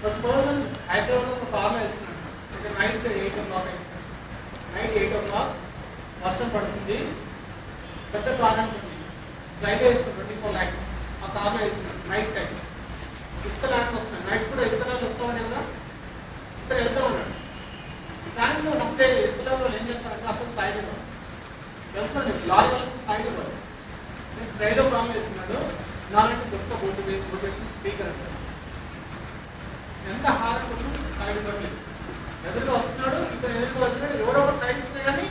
The person హైదరాబాద్లో ఒక కార్లో వెళ్తున్నాడు. అంటే night 8 o'clock అయింది. నైట్ 8 o'clock వర్షం పడుతుంది. పెద్ద కార్ అనిపించింది. డ్రైవ్ వేసుకుని 24 lakhs ఆ కార్లో వెళ్తున్నాడు నైట్ టైం. ఇసుక ల్యాండ్ వస్తున్నాడు. నైట్ కూడా ఇసుక ల్యాండ్ వస్తూ ఉండే కదా, ఇక్కడ వెళ్తూ ఉన్నాడు. సాయంత్రం అప్పుడే ఇసుక ల్యాండ్లో ఏం చేస్తారంటే అసలు సైడ్ ఇవ్వరు. తెలుసుకోండి, లారీ వాళ్ళు సైడ్ ఇవ్వరు. నేను సైడ్లో కార్లో వెళ్తున్నాడు. నాలంటే గొప్ప మోటివేషన్ స్పీకర్ అంటారు. ఎంత హారం కొట్టినా సైడ్ ఇవ్వట్లేదు. ఎదురుగా వస్తున్నాడు, ఇద్దరు ఎదురుగా వస్తున్నాడు. ఎవరో ఒక సైడ్ ఇస్తే కానీ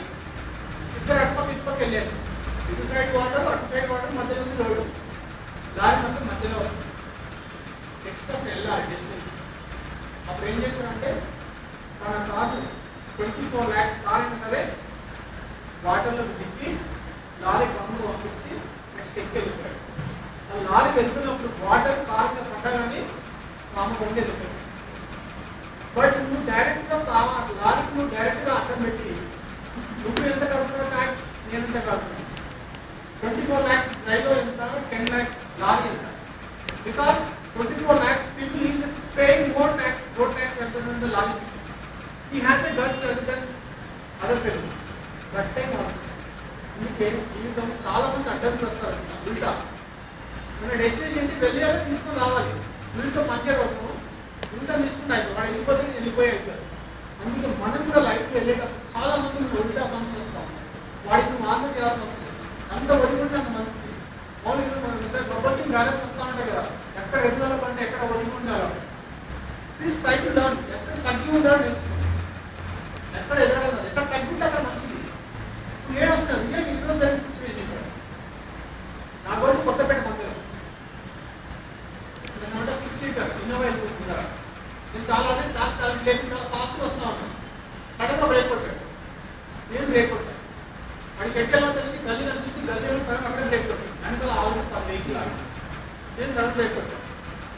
ఇద్దరు అటుపక్క ఇటుపక్క వెళ్ళారు. ఇటు సైడ్ వాటర్ అటు సైడ్ వాటర్ మధ్యలో ఉంది రోడ్డు. లారీ మాత్రం మధ్యలో వస్తుంది. నెక్స్ట్ అక్కడ వెళ్ళాలి డెస్టినేషన్. అప్పుడు ఏం చేశాడంటే తన కారు 24 lakhs కార్ అయినా సరే వాటర్లోకి తిప్పి లారీ కమ్ములు పంపించి నెక్స్ట్ ఎక్కి వెళ్ళిపోయాడు. ఆ లారీ వెళ్తున్నప్పుడు వాటర్ కార్ మీద పడ్డగానే ఆమె కొండే వెళ్ళిపోయాడు. బట్ నువ్వు డైరెక్ట్గా లారీకి నువ్వు డైరెక్ట్గా అడ్డం పెట్టి నువ్వు ఎంత కడుతున్నావు ట్యాక్స్, నేను ఎంత కడుతున్నాను. 24 lakhs డ్రైలో ఎంత, 10 lakhs లారీ ఎంత. Because 24 lakhs people is paying more tax, road tax rather than the lorry people. He has a guts rather than other people. That time also. అందుకే జీవితంలో చాలా మంది అడ్డంకులు వస్తారు. ఉల్టా మన డెస్టినేషన్కి వెళ్ళాలి, తీసుకొని రావాలి. వీళ్ళతో పంచేది వస్తాము, ఉల్టా తీసుకుంటే అయిపోయి వాడు వెళ్ళిపోతే వెళ్ళిపోయి అయిపోయారు. అందుకే మనం కూడా లైఫ్కి వెళ్ళేటప్పుడు చాలా మంది ఉల్టా పనులు చేస్తాం. వాడికి మాత్రం చేయాల్సి వస్తుంది. అంత వదిలింటే అంత మంచిది. మామూలుగా మన ప్రపంచం బ్యాలెన్స్ వస్తూ ఉంటారు ఎక్కడ ఎదుగుదల కంటే ఎక్కడ ఒదిగి ఉండాలో ప్లీజ్ ట్రై టు లర్న్. ఎక్కడ తగ్గి ఉండాలో నేర్చుకోండి. ఎక్కడ ఎదగడం ఎక్కడ తగ్గితే అక్కడ మంచిది. ఇప్పుడు నేను వస్తున్నాను రియల్ ఈరోజు జరిగిన సిచ్యువేషన్ ఇక్కడ నా కొడుకు కొత్తపేట మధ్యలో అంటే 6 సీటర్ ఇన్నోవా వెళ్ళిపోతుందా. నేను చాలా అంటే క్లాస్ టాలెంట్ లేక చాలా ఫాస్ట్గా వస్తా ఉన్నాను. సడన్గా బ్రేక్ కొట్టాడు. నేను బ్రేక్ కొట్టాను. వాడికి ఎట్టేలా తెలియదు గల్లీ కనిపిస్తుంది. గల్లీ సడన్ అక్కడే బ్రేక్ కొట్టాను. వెనకాల ఆల్రెడీ 10 వెహికల్ ఆడి నేను సడన్ బ్రేక్ కొట్టాను.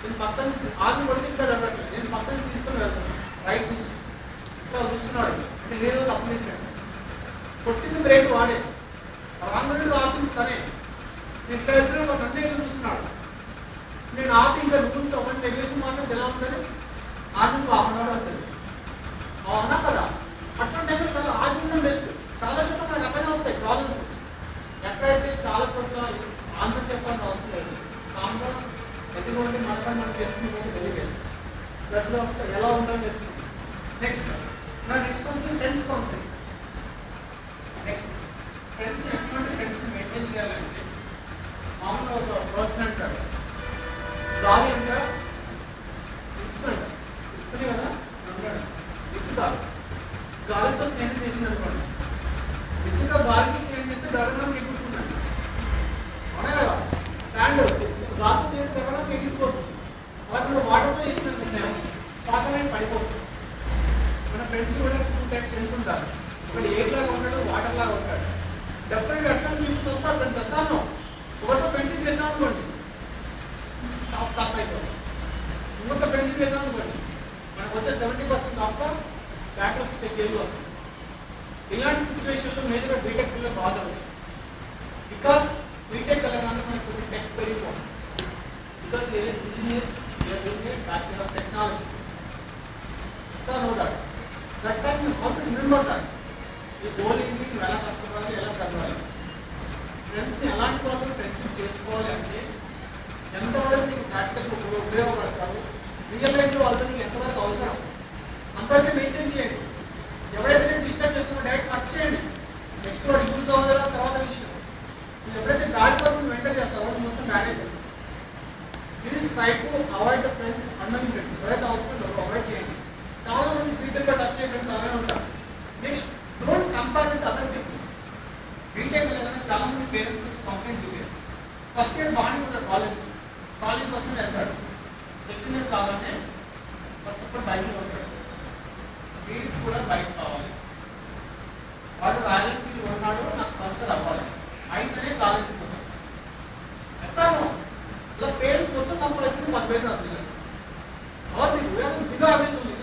నేను పక్కన నుంచి ఆర్మీ కొడితే ఇంకా జరగట్లేదు. నేను పక్కన నుంచి తీసుకొని వెళ్తాను రైట్ నుంచి ఇట్లా చూస్తున్నాడు. అంటే నేను తప్పు చేసినాడు. కొట్టింది బ్రేక్ వాడే రాంగ్ ఆపింది తనే. నేను ఇట్లా వెళ్తున్నా ఒక నన్ను ఇల్లు చూస్తున్నాడు. నేను ఆపి ఇంకా రూల్స్ ఒకటి రెగ్యులేషన్ మాట్లాడితే ఎలా ఉంటుంది ఆర్మీ ఆపడం అవుతుంది అవునా కదా. అట్లాంటి టైంలో చాలా ఆగి ఉండడం బెస్ట్. చాలా చోట్ల మనకు అక్కడే వస్తాయి ప్రాబ్లమ్స్. ఎక్కడైతే చాలా చోట్ల ఆన్సర్స్ చెప్పాల్సిన అవసరం లేదు. కామ్గా ఎందుకంటే మన పని మనం చేసుకుంటే వెరీ బెస్ట్. ప్లస్లో వస్తే ఎలా ఉండాలో తెలుసుకుంటాం. Next counselling friends counselling. Next ఎటువంటి ఫ్రెండ్స్ని మెయింటైన్ చేయాలంటే మామూలుగా ఒక పర్సన్ అంటాడు గాలి అంటారా ఇసుక అంటారు. ఇసుకనే కదా అంటాడు. ఇసుక గాలితో స్నేహం చేసింది అనుకోండి. ఇసుక గాలితో స్నేహం చేస్తే గగనం ఎగురుతుందండి. అవునా కదా. శాండ్ గాలితో స్నేహం గగనం ఎగిరిపోతుంది. అలాగే వాటర్తో చేసిన స్నేహం పాతలైన పడిపోతుంది. మన ఫ్రెండ్స్ కూడా 2 టైప్స్ ఫ్రెండ్స్ ఉంటారు. ఒకటి ఎయిర్ లాగా ఉంటాడు, వాటర్ లాగా ఉంటాడు. డెఫినెట్గా అట్లా పీపుల్స్ వస్తారు. ఫ్రెండ్స్ వస్తాను ఒకరితో ఫ్రెండ్షిప్ చేసాం అనుకోండి టాప్ టాప్ అయిపోతుంది. ఇంకొక ఫ్రెండ్షిప్ చేసాం అనుకోండి మనకు వచ్చే 70% కాస్త బ్యాక్లాస్ వచ్చే స్టేజ్ వస్తుంది. ఇలాంటి సిచ్యువేషన్లో మేజర్గా బీటెక్ పిల్లలు బాగా అవుతాయి. బికాస్ బీటెక్ వెళ్ళగానే మనకు కొంచెం టెక్ పెరిగిపోతుంది. బికాస్ వేరే engineers bachelor of technology. Sir know that that time you how to remember that. ఈ గోల్ ఏంటి, నువ్వు ఎలా కష్టపడాలి, ఎలా చదవాలి, ఫ్రెండ్స్ని ఎలాంటి వాళ్ళు ఫ్రెండ్షిప్ చేసుకోవాలి అంటే ఎంతవరకు నీకు ప్రాక్టికల్ ఉపయోగపడతారు, రియల్ లైఫ్లో వాళ్ళతో నీకు ఎంతవరకు అవసరం అంతవరకు మెయింటైన్ చేయండి. ఎవరైతే నేను డిస్టర్బ్ చేస్తున్నా డైరెక్ట్ కట్ చేయండి. నెక్స్ట్ వాడు యూజ్ అవ్వదా తర్వాత విషయం. నువ్వు ఎప్పుడైతే బ్యాడ్ పర్సన్ వెంటర్ చేస్తావో అది మొత్తం బ్యాడ్ అయిపోతుంది. Please try to avoid the friends annoying friends. ఎవరైతే అవసరం అవాయిడ్ చేయండి. చాలా మంది బీటెక్గా టచ్ అయ్యే ఫ్రెండ్స్ అలానే ఉంటారు. Next don't compare with other people. BTech వెళ్ళగానే చాలా మంది పేరెంట్స్ నుంచి కంప్లైంట్ ఇవ్వాలి. ఫస్ట్ ఇయర్ బాగానే ఉంటాడు కాలేజ్ కోసం వెళ్తాడు. సెకండ్ ఇయర్ కాగానే కొత్త బైక్లో ఉంటాడు. వీడికి కూడా బైక్ కావాలి. వాడు రాయల్ ఎన్ఫీల్డ్ ఉన్నాడు, నాకు పల్సర్ అవ్వాలి అయితేనే కాలేజ్ పోతాడు. ఎస్తాను ఇలా పేరెంట్స్ మొత్తం సంపాదిస్తుంది 10,000 అవుతుంది. అవర్ మీకు బిలో యావరేజ్ ఉంది.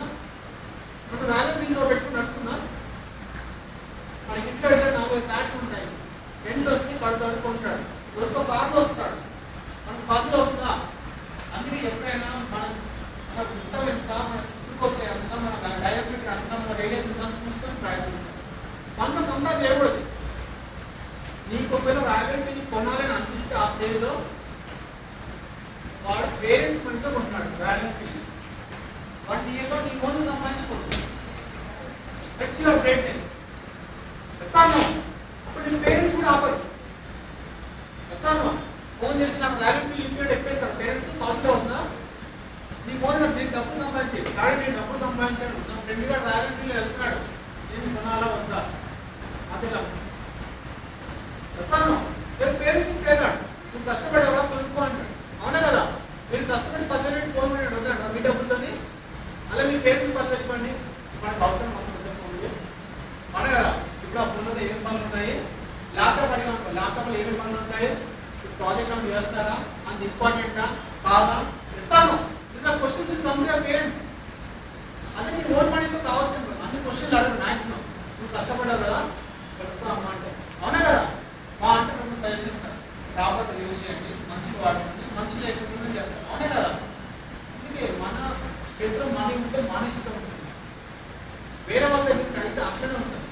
ఇప్పుడు రాయల్ ఎన్ఫీల్డ్లో పెట్టుకుని నడుస్తున్నా మనకి ఇంట్లో వెళ్ళే 40 ఫ్లాట్లు ఉంటాయి. ఎండ్ వస్తే కడతాడు కొంటాడు. రోజుకో కార్లో వస్తాడు. మనకు పదులు అవుతుందా. అందుకే ఎప్పుడైనా మన ఉత్తరం ఎంత మన చుట్టుకోతే ఎంత మన డయాబెటిక్ అంత మన రేడియస్ ఎంత చూసుకొని ప్రయత్నించాలి. మనతో కంపేర్ చేయకూడదు. నీకు ఒకవేళ రాయల్ ఎన్ఫీల్డ్ కొనాలని అనిపిస్తే ఆ స్టేజ్లో వాడు పేరెంట్స్ మనతో కొంటున్నాడు రాయల్ ఎన్ఫీల్డ్. 1 ఇయర్లో నీ ఓన్ సంపాదించుకుంటున్నాడు. That's your greatness. ఎస్ఆర్నో అప్పుడు నీ పేరెంట్స్ కూడా ఆపరు. ఎస్ఆర్నో ఫోన్ చేసి నాకు రాయల్ ఎన్ఫీల్డ్ ఇంప్యూట్ ఎప్పేస్తారు. పేరెంట్స్ కాల్తో ఉందా నీ ఫోన్ నేను డబ్బులు సంపాదించేది కానీ నేను డబ్బులు సంపాదించాను. నా ఫ్రెండ్ గారు రాయల్ ఎన్ఫీల్డ్ వెళ్తున్నాడు, నేను కొనాలా వద్దా అదేలా ఎస్ఆర్నో. పేరెంట్స్ చేశాడు నువ్వు కష్టపడి ఎవరో కొనుక్కో అంటాడు. అవునా కదా. మీరు కష్టపడి 10,000 ఫోన్ కొన్నాడు వద్దాడు మీ డబ్బులతోని. అలా మీ పేరెంట్స్ 10,000 ఇవ్వండి. మనకు అవసరం మన ఫోన్లు. అవునా కదా. ఇప్పుడు ఆ ఫోన్లో ఏమేమి పనులు ఉన్నాయి. ల్యాప్టాప్ అడిగా ఉంటాం. ల్యాప్టాప్లో ఏమేమి పనులు ఉంటాయి. ప్రాజెక్ట్ ఏమైనా చేస్తారా, అంత ఇంపార్టెంటా కాదా. ఇస్తాను ఇలా questions come to your parents. అదే నీ ఓన్ మనీతో కావచ్చు. అన్ని క్వశ్చన్లు అడగదు మ్యాక్సిమం. నువ్వు కష్టపడ్డావు కదా పెట్టుకో అమ్మ అంటే. అవునా కదా. మా అంటే మేము సజెస్ట్ చేస్తాను రాబర్ట్ యూజ్ చేయండి, మంచిగా వాడుకోండి, మంచి లైఫ్ ఉంటుందని చెప్తాను. అవునే కదా. అందుకే మన చేతిలో మనీ ఉంటే మన ఇష్టం ఉంటుంది. వేరే వాళ్ళ దగ్గర నుంచి అడిగితే అట్లనే ఉంటుంది.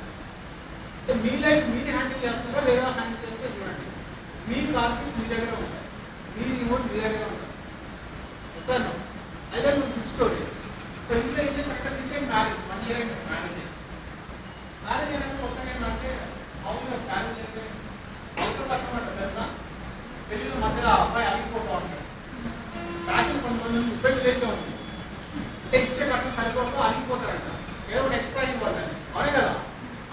అంటే మీ లైఫ్ మీరు హ్యాండిల్ చేస్తారా వేరే వాళ్ళు హ్యాండిల్ చేస్తే చూడండి. మీ కార్స్ మీ దగ్గర ఉంటాయి, మీ రిమోట్ మీ దగ్గర ఉంటాయి. సార్ అయితే గుడ్ స్టోరీ. ఒక ఇంట్లో ఏం చేసి అక్కడ తీసే మ్యారేజ్ 1 ఇయర్ అయితే మ్యారేజ్ అయినా కొత్తగా ఏంటంటే మామూలుగా మ్యారేజ్ అయితే అవసరం కష్టం అంటారు తెలుసా. పెళ్ళిలో మధ్యలో అబ్బాయి ఆగిపోతూ ఉంటాడు. ఫ్యాషన్ కొంచెం ఇబ్బంది లేదుగా ఉంది అంటే ఇచ్చే కట్టలు సరిపోక అడిగిపోతారంట ఏదో ఒకటి ఎక్స్ట్రా ఇవ్వాలి అవునే కదా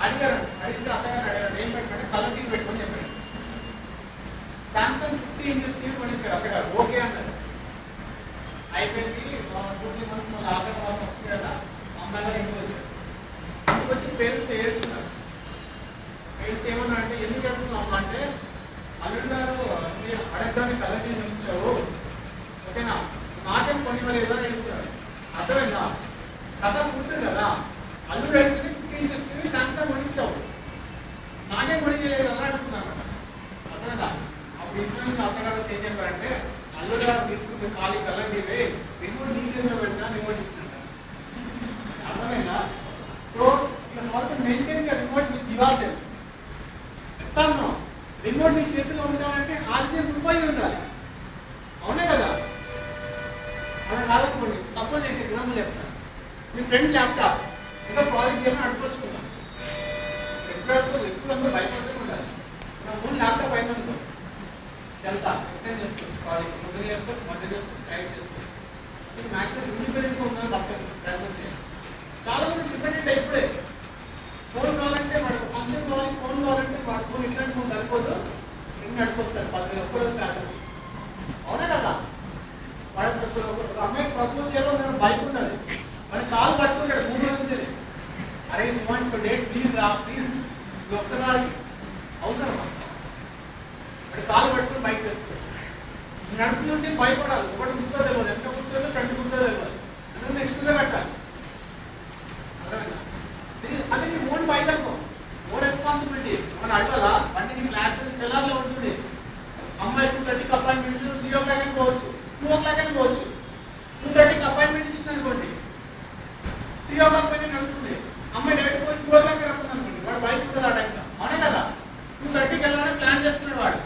అడిగారంట అడిగితే అత్తగారు అడిగారు ఏం పెట్టమంటే కలర్ టీవీ పెట్టుకొని చెప్పాడు సామ్సంగ్ 50 ఇంచెస్ టీవీ కొనిచ్చారు అత్తగారు ఓకే అన్నారు అయిపోయింది 2-3 మంత్స్ మళ్ళీ ఆషాఢ మాసం వస్తుంది కదా అమ్మాయి గారు ఇంటికి వచ్చారు ఇంటికి వచ్చి పేరెంట్స్ ఏడుస్తున్నారు పేరెంట్స్ ఏమన్నా అంటే ఎందుకు ఏడుస్తున్నాం అంటే అల్లుడు గారు అడగడానికి కలర్ టీవీ కొనిచ్చావు ఓకేనా నాకేం కొనివ్వలేదు అని ఏడుస్తున్నాడు అర్థమైందా కథ కూతురు కదా అల్లుడు అడిగితే 50 ఇంచెస్ టీవీ సామ్సంగ్ కొనిచ్చావు నాకేం కొనివ్వలేదు అని అడుగుతున్నాను అనమాట అర్థమైందా అప్పుడు ఇంట్లో నుంచి అత్తగారు చేంజ్ చెప్పారంటే అల్లుడు గారు తీసుకుంటే ఖాళీ కలర్ టీవీ రిమోట్ నీ చేతిలో పెడతా రిమోట్ ఇస్తుంటా అర్థమైందా so you have to maintain the remote with your self yes or remote నీ చేతిలో ఉండాలంటే ఆర్జెంట్ రూపాయి ఉండాలి అవునే కదా అలా కాదనుకోండి సపోజ్ నేను ఎగ్జాంపుల్ చెప్తాను మీ ఫ్రెండ్ ల్యాప్టాప్ ఇంకా ప్రాజెక్ట్ చేయాలని అడుగుకొచ్చుకుందాం ఎప్పుడు అడుగుతుంది ఎప్పుడు అందరూ భయపడుతూ ఉండాలి నా ఫోన్ ల్యాప్టాప్ అయిందనుకో చెల్తా ఎక్స్టెండ్ చేసుకోవచ్చు ప్రాజెక్ట్ మొదలు చేసుకోవచ్చు మధ్య చేసుకోవచ్చు స్ట్రైట్ చేసుకోవచ్చు ఇది మ్యాక్సిమం ఇండిపెండెంట్గా ఉందని తప్పదు ప్రయత్నం చేయాలి చాలా మంది డిపెండెంట్ ఇప్పుడే ఫోన్ కావాలంటే వాడికి ఫంక్షన్ కావాలి ఫోన్ కావాలంటే వాడి ఫోన్ ఇట్లాంటి ఫోన్ సరిపోదు ఫ్రెండ్ నడుపుకొస్తాడు 10,000 ఒక్కరోజు ఫ్యాషన్ అవునా కదా వాడు ఒక అమ్మాయికి ప్రపోజ్ చేయాలో బైక్ ఉంటుంది వాడి కాల్ పట్టుకుంటాడు 3 రోజుల నుంచి అరే వాంట్స్ డేట్ ప్లీజ్ రా ప్లీజ్ ఒక్కసారి అవసరమా వాడి కాల్ పట్టుకుని బైక్ వేస్తాడు నడుపు నుంచి భయపడాలి ఒకటి గుర్తో తెలియదు ఎంత గుర్తుందో ఫ్రెండ్ గుర్తో తెలియదు అందుకని నెక్స్ట్ డే కట్టాలి అర్థమైనా అదే నీ ఓన్ బైక్ అనుకో ఓ రెస్పాన్సిబిలిటీ మనం అడగాల బండి నీ ఫ్లాట్ సెలార్లో ఉంటుంది అమ్మాయి 2:30కి అపాయింట్మెంట్ 3 o'clock అని పోవచ్చు 2 o'clock అని పోవచ్చు 2:30కి అపాయింట్మెంట్ ఇచ్చింది అనుకోండి 3 o'clock పైన నడుస్తుంది అమ్మాయి డైరెక్ట్ పోయి 2 o'clock రమ్మని అనుకోండి వాడు బైక్ ఉంటుంది ఆ టైంలో అవునే కదా 2:30కి వెళ్ళాలని ప్లాన్ చేస్తున్నాడు వాడు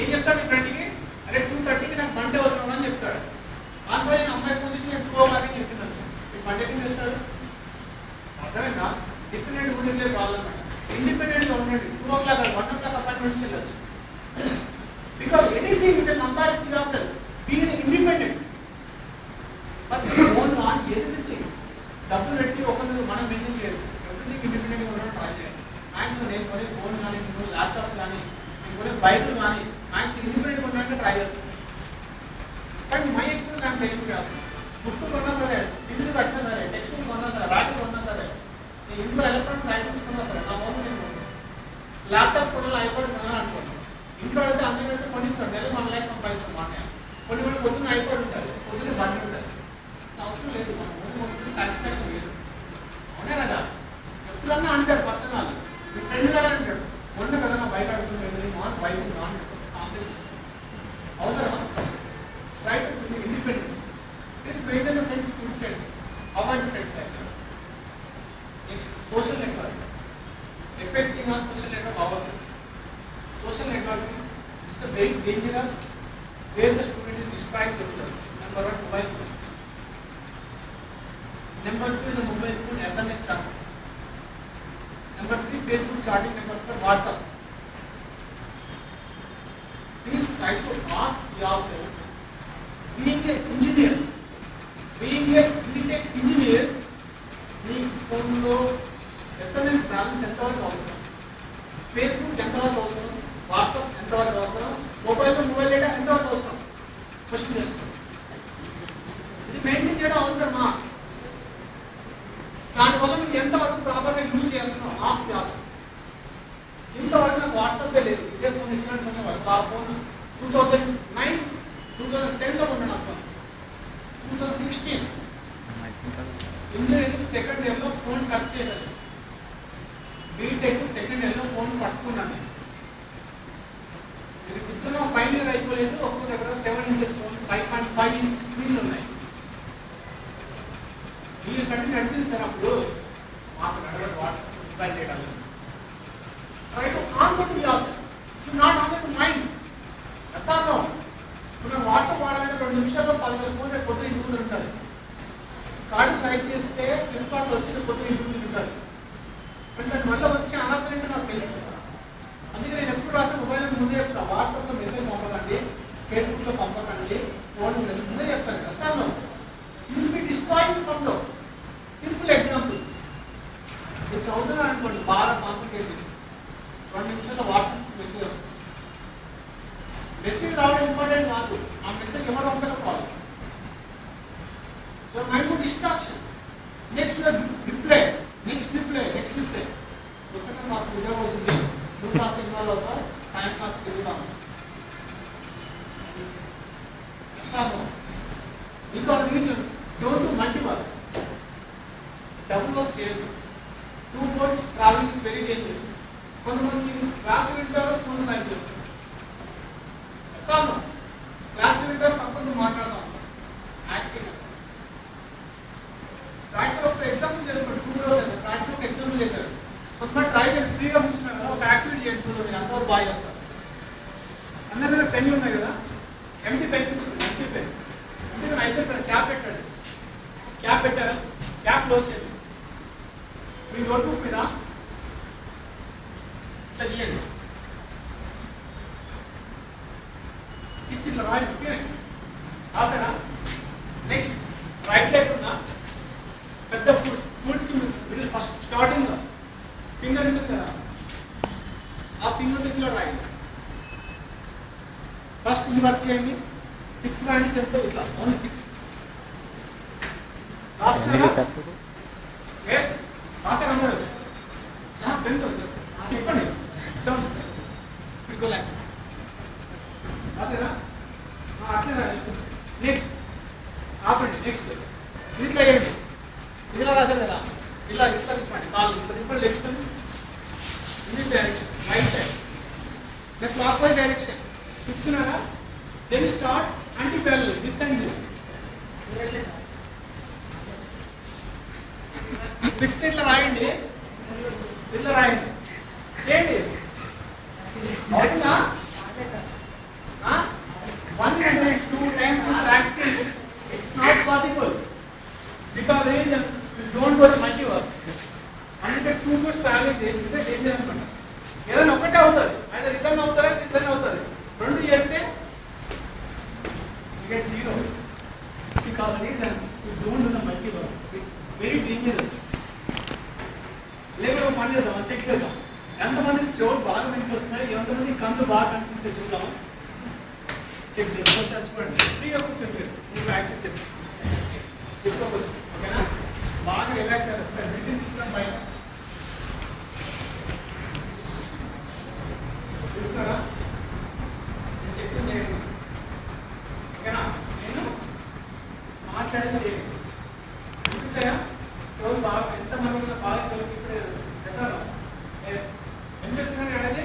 ఏం చెప్తాడు నీ ఫ్రెండ్కి అరే 2:30కి నాకు బండి అవసరం అని చెప్తాడు అనుకోని అమ్మాయి ఫోన్ చేసి నేను 2 o'clock అని చెప్తున్నాను బండి ఏం చేస్తాడు అర్థమైందా డిపెండెంట్ ఉండట్లేదు కావాలన్నమాట ఇండిపెండెంట్గా ఉండండి 2 o'clock 1 o'clock అపాయింట్మెంట్ వెళ్ళచ్చు because anything with compare with your self be independent but own on everything డబ్బులు పెట్టి ఒకరిని మనం మెయింటైన్ చేయదు ఎవ్రీథింగ్ ఇండిపెండెంట్గా ఉండడం ట్రై చేయండి మ్యాక్సిమం నేను కొనే ఫోన్ కానీ నేను ల్యాప్టాప్స్ కానీ నేను కొనే బైకులు కానీ మ్యాక్సిమం ఇండిపెండెంట్గా ఉండడానికి ట్రై చేస్తాను కానీ మై ఎక్స్పీరియన్స్ ఐఎమ్ టెలింగ్ చేస్తాను బుక్ కొన్నా సరే ఫీజులు కట్టినా సరే టెక్స్ట్ బుక్ కొన్నా సరే రాకెట్ కొన్నా సరే నేను ఇంట్లో ఎలక్ట్రానిక్స్ ఐటమ్స్ కొన్నా సరే నా ఫోన్ నేను ల్యాప్టాప్ కొనాలి ఐపాడ్ కొనాలి అనుకోండి ఇంట్లో అడితే అందరూ పెడితే కొనిస్తాడు నెలకు 1 lakh సంపాదిస్తాం మాట కొన్ని పొద్దున్న ఐపాడ్ ఉంటుంది పొద్దున్న బండి ఉంటుంది అవసరం లేదు మనం ముందు సాటిస్ఫాక్షన్ లేదు అవునే కదా ఎప్పుడన్నా అంటారు పక్కన వాళ్ళు మీ ఫ్రెండ్ కదా అంటాడు మొన్న కదా నా బైక్ అడుగుతుంది నాన్ బైక్ నాన్ కాంప్లెక్స్ అవసరమా right independent please maintain the friends good friends avoid the friends like next social networks effecting on social network ourselves. Social network is a very dangerous where the student is destroying themselves. Number 1, mobile phone. Number 2 is the mobile phone SMS chat. Number 3, Facebook chatting. Number 4, WhatsApp. Please try to ask yourself, being an engineer, being a B.Tech engineer, మీ ఫోన్లో SMS balance ఎంతవరకు అవసరం, Facebook ఎంతవరకు అవసరం, WhatsApp ఎంతవరకు అవసరం, mobile data ఎంతవరకు అవసరం question చేసుకోండి. ఇది మెయింటైన్ చేయడం అవసరమా, దానివల్ల మీరు ఎంతవరకు ప్రాపర్గా యూజ్ చేస్తున్నాం ఆస్క్ అవసరం. ఇంతవరకు నాకు వాట్సాపే లేదు, ఇదే ఫోన్ ఇట్లాంటి ఫోన్ ఆ ఫోన్ 2009 2010లో ఉన్నాను నా ఫోన్ 2016 ఇంజనీరింగ్ సెకండ్ ఇయర్లో ఫోన్ టచ్ చేశాను, బీటెక్ సెకండ్ ఇయర్లో ఫోన్ పట్టుకున్నాను. ఇది గుర్తున్న ఫైనల్ ఇయర్ అయిపోలేదు, ఒక్కొక్క దగ్గర 7 inches ఫోన్ 5.5 inch స్క్రీన్లు ఉన్నాయి. మీరు కంటే నడిచింది సార్ అప్పుడు మాకు నడవదు WhatsApp mobile data. Try to answer to your self, should not answer to mind. అసలు ఇప్పుడు వాట్సాప్ వాడాలంటే 2 నిమిషాల్లో 10,000 ఫోన్ రేపు పొద్దున ఇంటి ముందు ఉంటుంది. కార్డు స్లైడ్ చేస్తే ఫ్లిప్కార్ట్లో వచ్చిన పొద్దున ఇంటి ముందు ఉంటుంది. కానీ దాని వల్ల వచ్చే అనర్థం ఏంటో నాకు తెలుసు. అందుకే నేను ఎప్పుడు రాసిన మొబైల్ ముందే చెప్తాను, వాట్సాప్లో మెసేజ్ పంపకండి, ఫేస్బుక్లో పంపకండి, ఫోన్ ముందే చెప్తాను. అసలు మెసేజ్ రావడం ఇంపార్టెంట్ కాదు, ఆ మెసేజ్ ఎవరు పంపకపోవాలి. Your mind to distraction. Next reply, next reply, next reply. పుస్తకం కాస్త నిద్రపోతుంది, నువ్వు కాస్త ఇన్వాల్వ్ అవుతావు, టైం కాస్త తిరుగుతాను. ఇంకో reason, don't do multi works. Double works చేయదు. 2 boats travelling is very danger. కొంతమంది క్లాస్ వింటారు, ఫోన్ టైప్ చేస్తారు. సార్ క్లాస్ వింటారు, పక్కన మాట్లాడతాం, యాక్టింగ్. ప్రాక్టికల్ ఒకసారి ఎగ్జాంపుల్ చేసుకోండి. 2 రోజు అయితే ప్రాక్టికల్ ఒక ఎగ్జాంపుల్ చేశాడు. కొంతమంది ట్రై చేసి ఫ్రీగా కూర్చున్నారు కదా, ఒక యాక్టివిటీ చేయండి చూడండి, అందరూ బాగా చేస్తారు. అందరి దగ్గర పెన్లు ఉన్నాయి కదా, ఎంటీ పెన్ తీసుకోండి, ఎంటీ పెన్. ఎంటీ పెన్ అయిపోయి క్యాప్ పెట్టండి. క్యాప్ పెట్టారా? క్యాప్ క్లోజ్ చేయండి. మీ నోట్బుక్ మీద ఇట్లా తీయండి, 6 ఇట్లా రాయండి. రాసారా? నెక్స్ట్ రైట్ లేకుండా పెద్ద foot middle first starting finger ఉంటుంది కదా, ఆ ఫింగర్ ఇట్లా రాయండి. ఫస్ట్ ఈ వర్క్ చేయండి. 6 రాయండి చెప్తే ఇట్లా, ఓన్లీ 6 రాస్తున్నారా? ఎస్ రాసారు అందరూ. చెప్పండి డౌన్ ఇంకో లైన్ రాసారా? అట్లే రాయాలి. నెక్స్ట్ ఆపండి. నెక్స్ట్ ఇట్లా వేయండి. ఇదిలా రాశారు కదా, ఇలా ఇట్లా తిప్పండి, కాళ్ళు ఇట్లా తిప్పండి. Next in this direction, right side, clockwise direction తిప్పుతున్నారా? Then start anti parallel, this and this. 6 ఇట్లా రాయండి, ఇట్లా రాయండి, చేయండి. అవుతుందా? 1 and 2 times to practice, it's not possible because you don't do the multi works. అందుకే 2 goes travel చేస్తే danger అనమాట. ఏదైనా ఒకటే అవుతుంది, అయితే రిటర్న్ అవుతుంది, రిటర్న్ అవుతుంది. 2 చేస్తే you get 0 because reason you don't do the multi works. It's very dangerous. లేకపోతే ఒక పని చేద్దాం, చెక్ చేద్దాం. ఎంతమందికి చెవులు బాగా వినిపిస్తున్నాయి, ఎంతమంది కళ్ళు బాగా కనిపిస్తాయి చూద్దాం. చెక్ చేద్దాం. సార్ చూడండి, ఫ్రీగా కూర్చోండి, మీకు యాక్టివ్ చేద్దాం. కూర్చోవచ్చు, ఓకేనా? బాగా రిలాక్స్ అవుతుంది. బ్రీతింగ్ తీసుకున్నాం పైన చూస్తున్నారా? నేను చెప్పింది చేయండి, ఓకేనా? నేను మాట్లాడేది చేయండి. వినిపించాయా? చెవులు బాగా ఎంతమంది ఉన్నా బాగా చెవులు ఇప్పుడే సార్ ఎస్ వినిపిస్తున్నాను అనేది.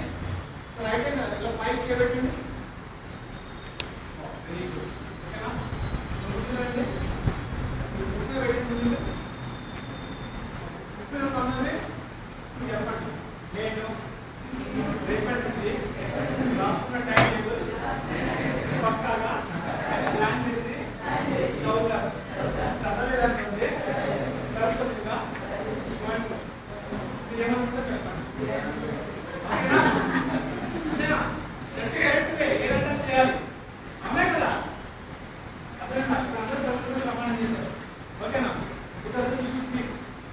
సో రైట్ హ్యాండ్ ఇలా పైకి చేయబెట్టండి. వెరీ గుడ్, ఓకేనా? గుర్తుందండి, గుర్తుగా పెట్టండి. ఇప్పుడు అన్నది చెప్పండి. నేను రేపటి నుంచి రాసుకున్న టైం టేబుల్ పక్కాగా ప్లాన్ చేసి చదువుతారు. చదవలేదనుకోండి సరస్వతిగా మీరు ఏమనుకుంటో చెప్పండి, ఓకేనా? అంతేనా? కరెక్ట్గా ఏదైనా చేయాలి, అమ్మే కదా. అదేనా అందరూ సరస్వతి ప్రమాణం చేశారు, ఓకేనా? ఇక్కడ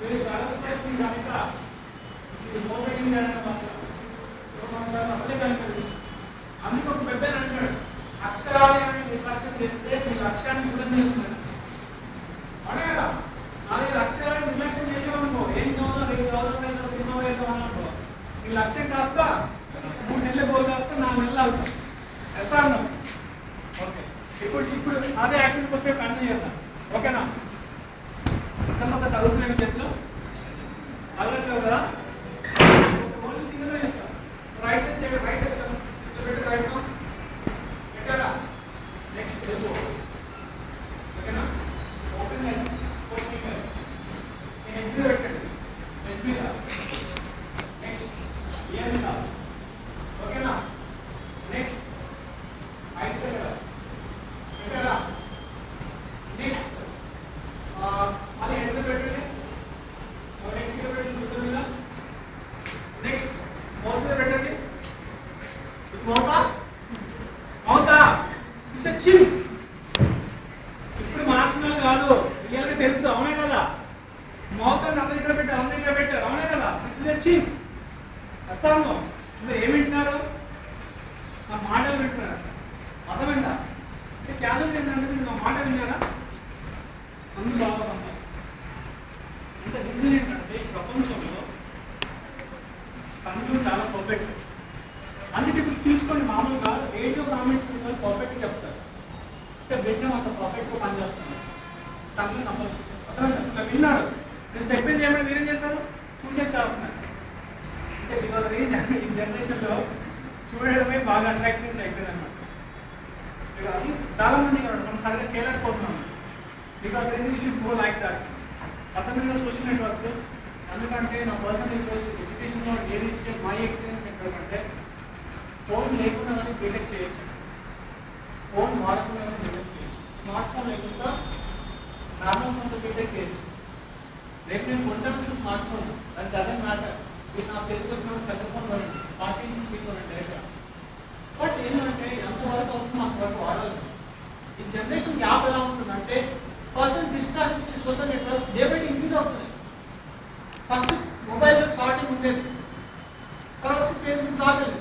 మీరు సరస్వతి కనుక ఇది మోదగింగ్ మాత్రం అసలే కనుక. అందుకు ఒక పెద్ద అంటాడు, అక్షరాలను నిర్లక్ష్యం చేస్తే మీ లక్ష్యాన్ని దూరం చేస్తున్నాడు. అవునా కదా? 4 అక్షరాలను నిర్లక్ష్యం చేసామనుకో, ఏం చదువుదాం, రేపు చదువుదాం, సినిమా వేద్దాం అనుకో, మీ లక్ష్యం కాస్త 3 నెలల గోల్ కాస్త 4 నెలలు అవుతాం. Yes or okay. ఇప్పుడు అదే యాక్టివిటీ వస్తే కంటిన్యూ చేద్దాం, ఓకేనా? మొత్తం తగ్గుతున్నాయి చేతిలో అలగట్లేవు కదా. ఓన్లీ సింగిల్ చేస్తాం. రైట్ చేయండి, రైట్ పెట్టి రైట్ పెట్టారా? నెక్స్ట్ ఎల్బో, ఓకేనా? Open head, opening head, head మీద పెట్టండి, హెడ్ మీద. నెక్స్ట్ ఇయర్ మీద, ఓకేనా? నెక్స్ట్ ఐస్ దగ్గర పెట్టారా? నెక్స్ట్ అది హెడ్ మీద పెట్టండి. నెక్స్ట్ ఇక్కడ పెట్టండి, బుద్ధ మీద. నెక్స్ట్ మౌత్ మీద పెట్టండి. మౌతా మౌతా చిన్. ఇప్పుడు మార్చినాలు కాదు, రియల్గా తెలుసు, అవునే కదా? మౌత్ అని అందరూ ఇక్కడ పెట్టారు, అందరూ ఇక్కడ పెట్టారు, అవునే కదా? దిస్ ఇస్ ఎ చిన్. వస్తాను. మీరు ఏమి వింటున్నారు? నా మాటలు వింటున్నారు. వినడం అంత పర్ఫెక్ట్గా పనిచేస్తుంది. దాంట్లో నమ్మలేదు. అర్థమైందా? ఇట్లా విన్నారు, నేను చెప్పింది ఏమైనా మీరేం చేస్తారు, చూసే చేస్తున్నారు. అంటే బికాజ్ రీజన్ ఈ జనరేషన్లో చూడడమే బాగా అట్రాక్టివ్ అయిపోయింది అనమాట. అది చాలా మంది మనం సరిగ్గా చేయలేకపోతున్నాం. Because you should go like that. అర్థమైన సోషల్ నెట్వర్క్స్. ఎందుకంటే నా పర్సనల్ ఇంట్రెస్ట్ ఎడ్యుకేషన్లో ఏది ఇచ్చే మై ఎక్స్పీరియన్స్ ఏంటంటే ఫోన్ లేకుండా కానీ బీటెక్ చేయొచ్చు, ఫోన్ వాడకుండా కానీ బీటెక్ చేయొచ్చు, స్మార్ట్ ఫోన్ లేకుండా నార్మల్ ఫోన్తో బీటెక్ చేయొచ్చు. రేపు నేను కొంటాను స్మార్ట్ ఫోన్, అది డజంట్ మ్యాటర్. మీరు నా స్టేజ్కి వచ్చినప్పుడు పెద్ద ఫోన్ వరండి, 40 ఇంచ్ స్క్రీన్ వరండి డైరెక్ట్గా. బట్ ఏంటంటే ఎంతవరకు అవసరం అంతవరకు వాడాలి. ఈ జనరేషన్ గ్యాప్ ఎలా ఉంటుందంటే person distraction social networks day by day increase అవుతున్నాయి. ఫస్ట్ మొబైల్లో చాటింగ్ ఉండేది, తర్వాత ఫేస్బుక్ దాకలేదు,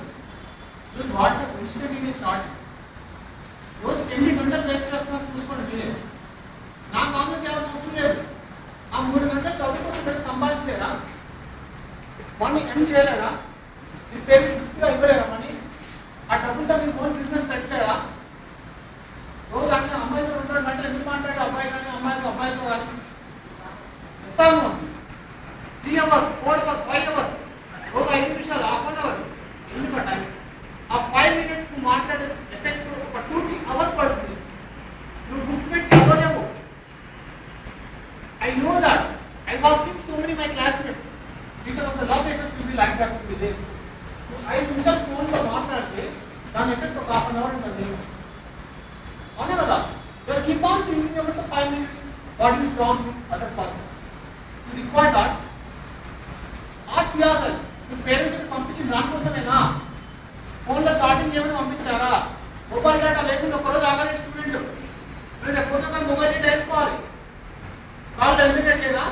వాట్సాప్ ఇన్స్టెంట్ ఇమేజ్ చాటింగ్. రోజుకి 8 గంటలు వేస్ట్ చేస్తున్నారు చూసుకోండి మీరే. నాకు ఆన్సర్ చేయాల్సిన అవసరం లేదు. ఆ 3 గంటలు చదువు కోసం పెట్టి సంపాదించలేరా, మనీ ఎండ్ చేయలేరా, మీ పేరెంట్స్ గిఫ్ట్గా ఇవ్వలేరా మనీ, ఆ డబ్బులతో మీరు ఫోన్ బిజినెస్ పెట్టలేరా? రోజు అంటే అమ్మాయితో 2 గంటలు ఎందుకు మాట్లాడే, అబ్బాయి కానీ అమ్మాయితో అబ్బాయితో కానీ ఇస్తాను 3 hours 4 hours 5 hours రోజు 5 నిమిషాలు హాఫ్ అన్ అవర్ ఎందుకు టైం? ఆ 5 minutes నువ్వు మాట్లాడే ఎఫెక్ట్ ఒక 2-3 hours పడుతుంది. నువ్వు బుక్ పెట్టి చదవలేవు. I know that. I was seeing so many my classmates because of the love effect will be like that to be there. 5 నిమిషాలు ఫోన్లో మాట్లాడితే దాని ఎఫెక్ట్ ఒక హాఫ్ అన్ అవర్ ఉంటుంది. అవునా కదా? You keep on thinking about the 5 minutes what you talk with other person. It's required that. Ask yourself, మీ పేరెంట్స్కి పంపించిన దానికోసమేనా? ఫోన్లో చాటింగ్ చేయమని పంపించారా? మొబైల్ డేటా లేకుండా ఒకరోజు ఆగలేదు స్టూడెంట్, మీరు రేపు పొద్దున మొబైల్ డేటా వేసుకోవాలి. కాల్లో ఇంటర్నెట్ లేదా?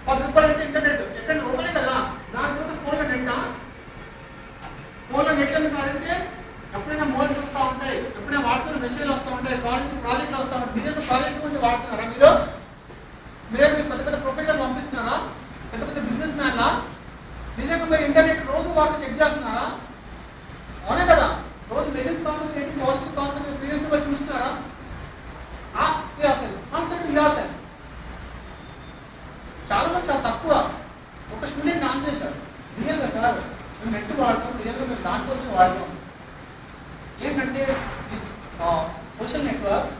10 రూపాయలు అయితే ఇంటర్నెట్ ఎక్కడ ఓపెనే కదా, దానికోసం ఫోన్లో నెట్టా? ఫోన్లో నెట్ ఎందుకు అడిగితే ఎప్పుడైనా మోల్స్ వస్తూ ఉంటాయి, ఎప్పుడైనా వాట్సాప్ మెసేజ్లు వస్తూ ఉంటాయి, కాలేజ్ ప్రాజెక్టులు వస్తూ ఉంటాయి. నిజంగా ప్రాజెక్ట్ గురించి వాడుతున్నారా మీరు? మీరే పెద్ద పెద్ద ప్రొఫెసర్ పంపిస్తున్నారా? పెద్ద పెద్ద బిజినెస్ మ్యాన్లా? నిజంగా మీరు ఇంటర్నెట్ రోజు వాళ్ళు చెక్ చేస్తున్నారా? అవునే కదా? రోజు మెసేజ్ కాన్సెప్ట్ పాజిటివ్ కాన్సెప్ట్ ప్రీవియస్గా చూస్తున్నారా? ఆన్సర్ చాలా మంది చాలా తక్కువ. ఒక స్టూడెంట్ ఆన్సర్ చేశారు, రియల్గా సార్ మేము నెట్ వాడతాం, రియల్గా మేము దానికోసమే వాడతాం. ఏంటంటే this social networks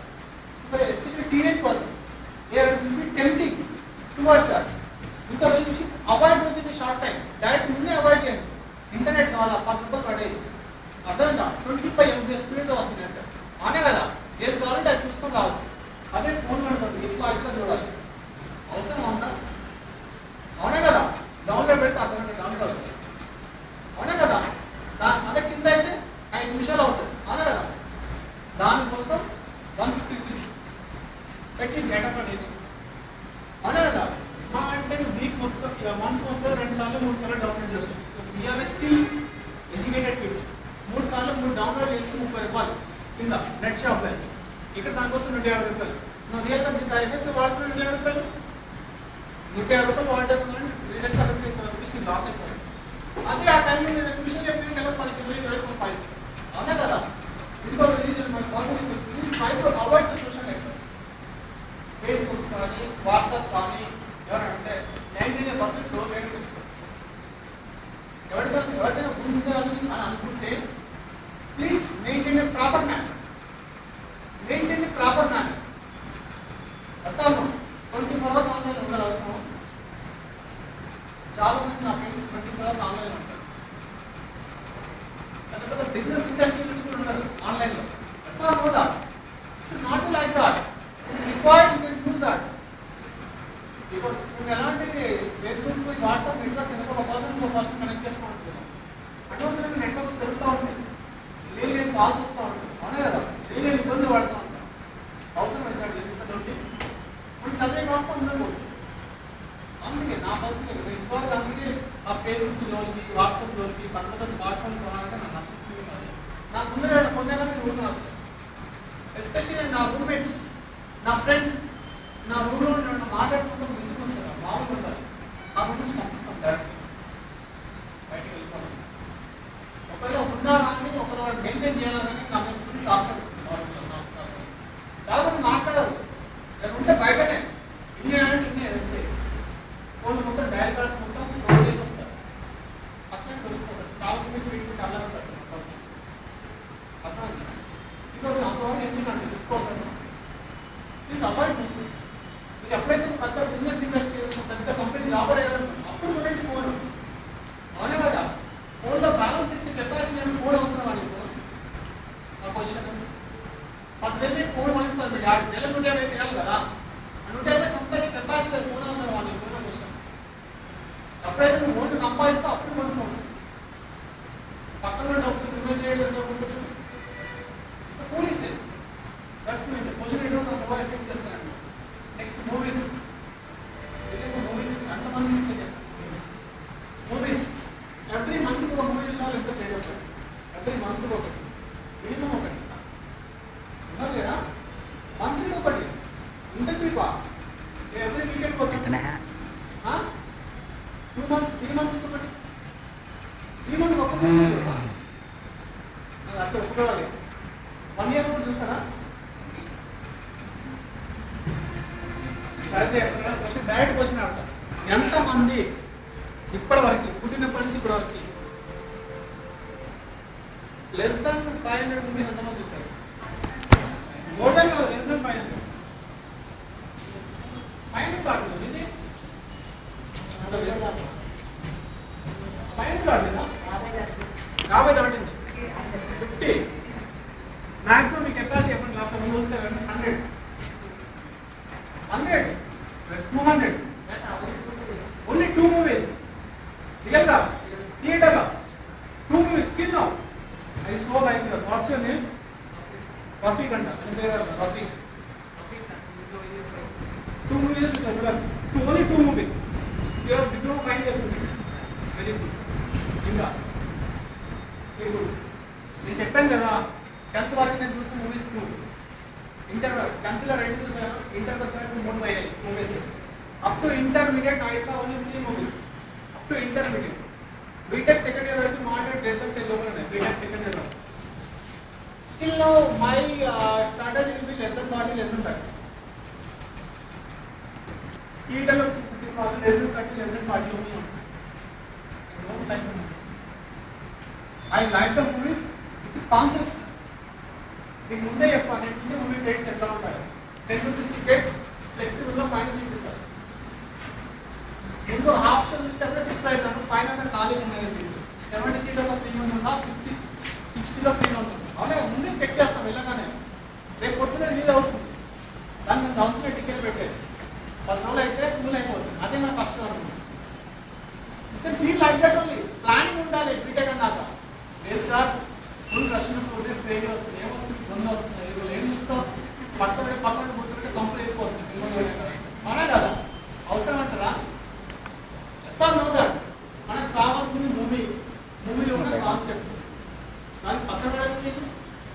especially teenage persons they are tempting towards that. ఇంకా you should avoid those in short time. Direct ముందే అవాయిడ్ చేయండి. ఇంటర్నెట్ కావాలా 10 రూపాయలు పడేది, అర్థమైందా? 25 MB స్పీడ్తో వస్తుంది అంటే అనే కదా, ఏది కావాలంటే అది చూసుకొని రావచ్చు. అదే ఫోన్లో ఉంటుంది, ఇట్లా ఇట్లా చూడాలి, అవసరం అంతా. అవునే కదా? డౌన్లోడ్ పెడితే అర్థమంటే డౌన్లోడ్ అవుతుంది. అవునే కదా? అదే కింద అయితే 5 నిమిషాలు అవుతుంది. అవునే కదా? దానికోసం 150 రూపీస్ పెట్టి డేటా నేర్చుకో. అవునే కదా? మా అంటే వీక్ మొత్తం మంత్ మొత్తం 2 సార్లు 3 సార్లు డౌన్లోడ్ చేస్తాం. We are still educated people. 3 సార్లు 3 డౌన్లోడ్ చేసి 30 రూపాయలు కింద నెట్ షాప్లో. ఇక్కడ దానికోసం 150 రూపాయలు. నువ్వు రియల్గా ఎఫెక్ట్ వాడుతున్న 150 రూపాయలు, 150 రూపాయలు వాడటం రీసెంట్గా 50 రూపీస్ లాస్ అయిపోతుంది. అదే ఆ టైంలో నేను ట్యూషన్ చెప్పి నెలకు 10,000 సంపాదిస్తాను. అవునా కదా? ఇంకొక రీజన్ మన positive try to avoid the social network. Facebook కానీ వాట్సాప్ కానీ ఎవరంటే 99% క్లోజ్ చేయడం ఇష్టం. ఎవరికైనా ఉండాలి అని అనుకుంటే please maintain a proper manner. Maintain a proper manner. అసలు 24 hours ఆన్లైన్ ఉండాలి అవసరం. చాలా మంది నా ఫ్రెండ్స్ 24 hours ఆన్లైన్ ఉంటారు. పెద్ద పెద్ద బిజినెస్ ఇండస్ట్రీస్ కూడా ఉన్నారు ఆన్లైన్లో. అసలు know that. Should not be like that. Required you can use that. Because ఇప్పుడు ఎలాంటి ఫేస్బుక్ వాట్సాప్ నెట్వర్క్ ఎందుకు ఒక పర్సన్ కనెక్ట్ చేసుకుంటున్నాం. అనవసరంగా నెట్వర్క్స్ పెరుగుతూ ఉంటాయి, లేని కాల్స్ వస్తూ ఉంటాయి. అవునే కదా? లేని ఇబ్బందులు పడుతూ ఉంటాం. అవసరం ఏంటంటే నుండి మనం చదివే కాస్త ఉండకూడదు. అందుకే నా పర్సనల్ ఇంతవరకు అందుకే ఆ ఫేస్బుక్ జోలికి వాట్సాప్ జోలికి పెద్ద స్మార్ట్ ఫోన్ కొనాలంటే నాకు నచ్చుతుంది కాదు. నాకు ముందర కొన్నా కానీ రూమ్ వస్తాయి. ఎస్పెషల్లీ నా రూమ్మేట్స్, నా ఫ్రెండ్స్ నా రూమ్లో నన్ను మాట్లాడుకుంటూ విసుగు వస్తారు. మామూలు ఉండాలి. ఆ రూమ్ నుంచి పంపిస్తాం డైరెక్ట్ బయటికి వెళ్ళిపోవాలి. ఒకవేళ ఉన్నా కానీ ఒకవేళ మెయింటైన్ చేయాలని నా మీద ఫుల్ టార్చర్ ఉంటుంది. తీసుకోవాలి. ప్లీజ్ అవాయిడ్ చేసి మీరు ఎప్పుడైతే పెద్ద బిజినెస్ ఇన్వెస్ట్ చేస్తున్న పెద్ద కంపెనీ జాబ్ అయ్యారు అప్పుడు కొనండి ఫోన్. అవునే కదా, ఫోన్లో బ్యాలెన్స్ చేసే కెపాసిటీ అంటే ఫోన్ అవసరం అని ఆ క్వశ్చన్. 10,000 ఫోన్ కొనిస్తారు మీ డాడీ, నెల 150 వేయాలి కదా, 150 సంపాదించే కెపాసిటీ ఫోన్ అవసరం అని ఫోన్ క్వశ్చన్. ఎప్పుడైతే నువ్వు ఫోన్ సంపాదిస్తావు అప్పుడు కొన్ని ఫోన్ పక్కన డబ్బులు రిమైండ్ చేయడం ఎంతో ఉంటుంది. It's foolishness. That's mean social networks అంత బాగా ఎఫెక్ట్ చేస్తారండి. Next movies. మూవీస్ ఎంతమంది ఇష్టం? మూవీస్ ఎవ్రీ మంత్ ఒక మూవీ చూసాలి. ఎంత చేయడం ఎవ్రీ మంత్ ఒకటి, మినిమం ఒకటి ఉన్నారు లేదా? మంత్లీ ఒకటి, ఇంత చీపా? ఎవ్రీ వీకెండ్ ఒకటి, 2 months 3 months ఒకటి, 3 months ఒక అట్లా ఒప్పుకోవాలి. 1 year కూడా చూస్తారా? డైరెక్ట్ క్వశ్చన్ అడతా, ఎంతమంది ఇప్పటి వరకు పుట్టినప్పటి నుంచి ఇప్పటి వరకు లెస్ దాన్ 500 మూవీస్ ఎంతమంది చూసారు? మోర్ దాన్ కాదు, లెస్ దాన్ 500. 500 కాదు ఇది 500 కాదు, 50 దాటింది. 50 మ్యాక్సిమం మీ కెపాసిటీ చెప్పండి. లాస్ట్ 2 చూస్తే 100, 200, ఓన్లీ 2 మూవీస్. రియల్ గా థియేటర్ లో 2 movies still now I so like your what's your name? Rafiq అంట రఫీక్. 2 మూవీస్ చూసారు చూడండి, only 2 movies. Your diploma fine చేస్తుంది. Very good. ఇంకా నేను చెప్పాను కదా 10th వరకు నేను చూసిన మూవీస్ 2, ఇంటర్ 10th లో 2 చూసాను, ఇంటర్కి వచ్చాక 3 పోయాయి movies. Up to intermediate I saw only 3 movies. Up to intermediate. BTech second year వరకు మాట్లాడే రిజల్ట్ లోపల ఉన్నాయి. బీటెక్ సెకండ్ ఇయర్ లో still no my strategy will be less than 40, less than 30. థియేటర్లో చూసే సినిమాలు లెస్ దెన్ 30, లెస్ దెన్ 40 లో ఉంటాయి. I like the movies with concepts. మీకు ముందే చెప్పాను, నేను చూసే మూవీ రేట్స్ ఎట్లా ఉంటాయి. 10 రూపీస్ టికెట్ ఫ్లెక్సిబుల్గా పైన సీట్ ఉంటారు. ముందు హాఫ్ షో చూసేటప్పుడే ఫిక్స్ అవుతాను, పైన ఖాళీగా ఉన్నాయి సీట్లు. 70 సీట్లలో ఫ్రీ ఉంటుందా, 60లో ఫ్రీ ఉంటుంది. అవునే ముందే స్కెచ్ చేస్తాం వెళ్ళగానే. రేపు పొద్దున రిలీజ్ అవుతుంది, దాన్ని నేను అవసరం టికెట్ పెట్టేది. 10 రోజులు అయితే ఫుల్ అయిపోతుంది. అదే మన ఫస్ట్ అనుకుంటుంది. Feel like that only. Planning ఉండాలి. బీటెక్ అన్నాక లేదు సార్ ఫుల్ రష్ ఉన్నప్పుడు ప్రేజ్ వస్తుంది, ఏమొస్తుంది, బొంద వస్తుంది, ఏం చూస్తావు పక్కన కూర్చుంటే కంపెనీ వేసిపోతుంది సినిమా. అవునా కదా? అవసరం అంటారా? Sir know that. మనకు కావాల్సింది మూవీలో ఉన్న కాన్సెప్ట్. దానికి పక్కన పడేది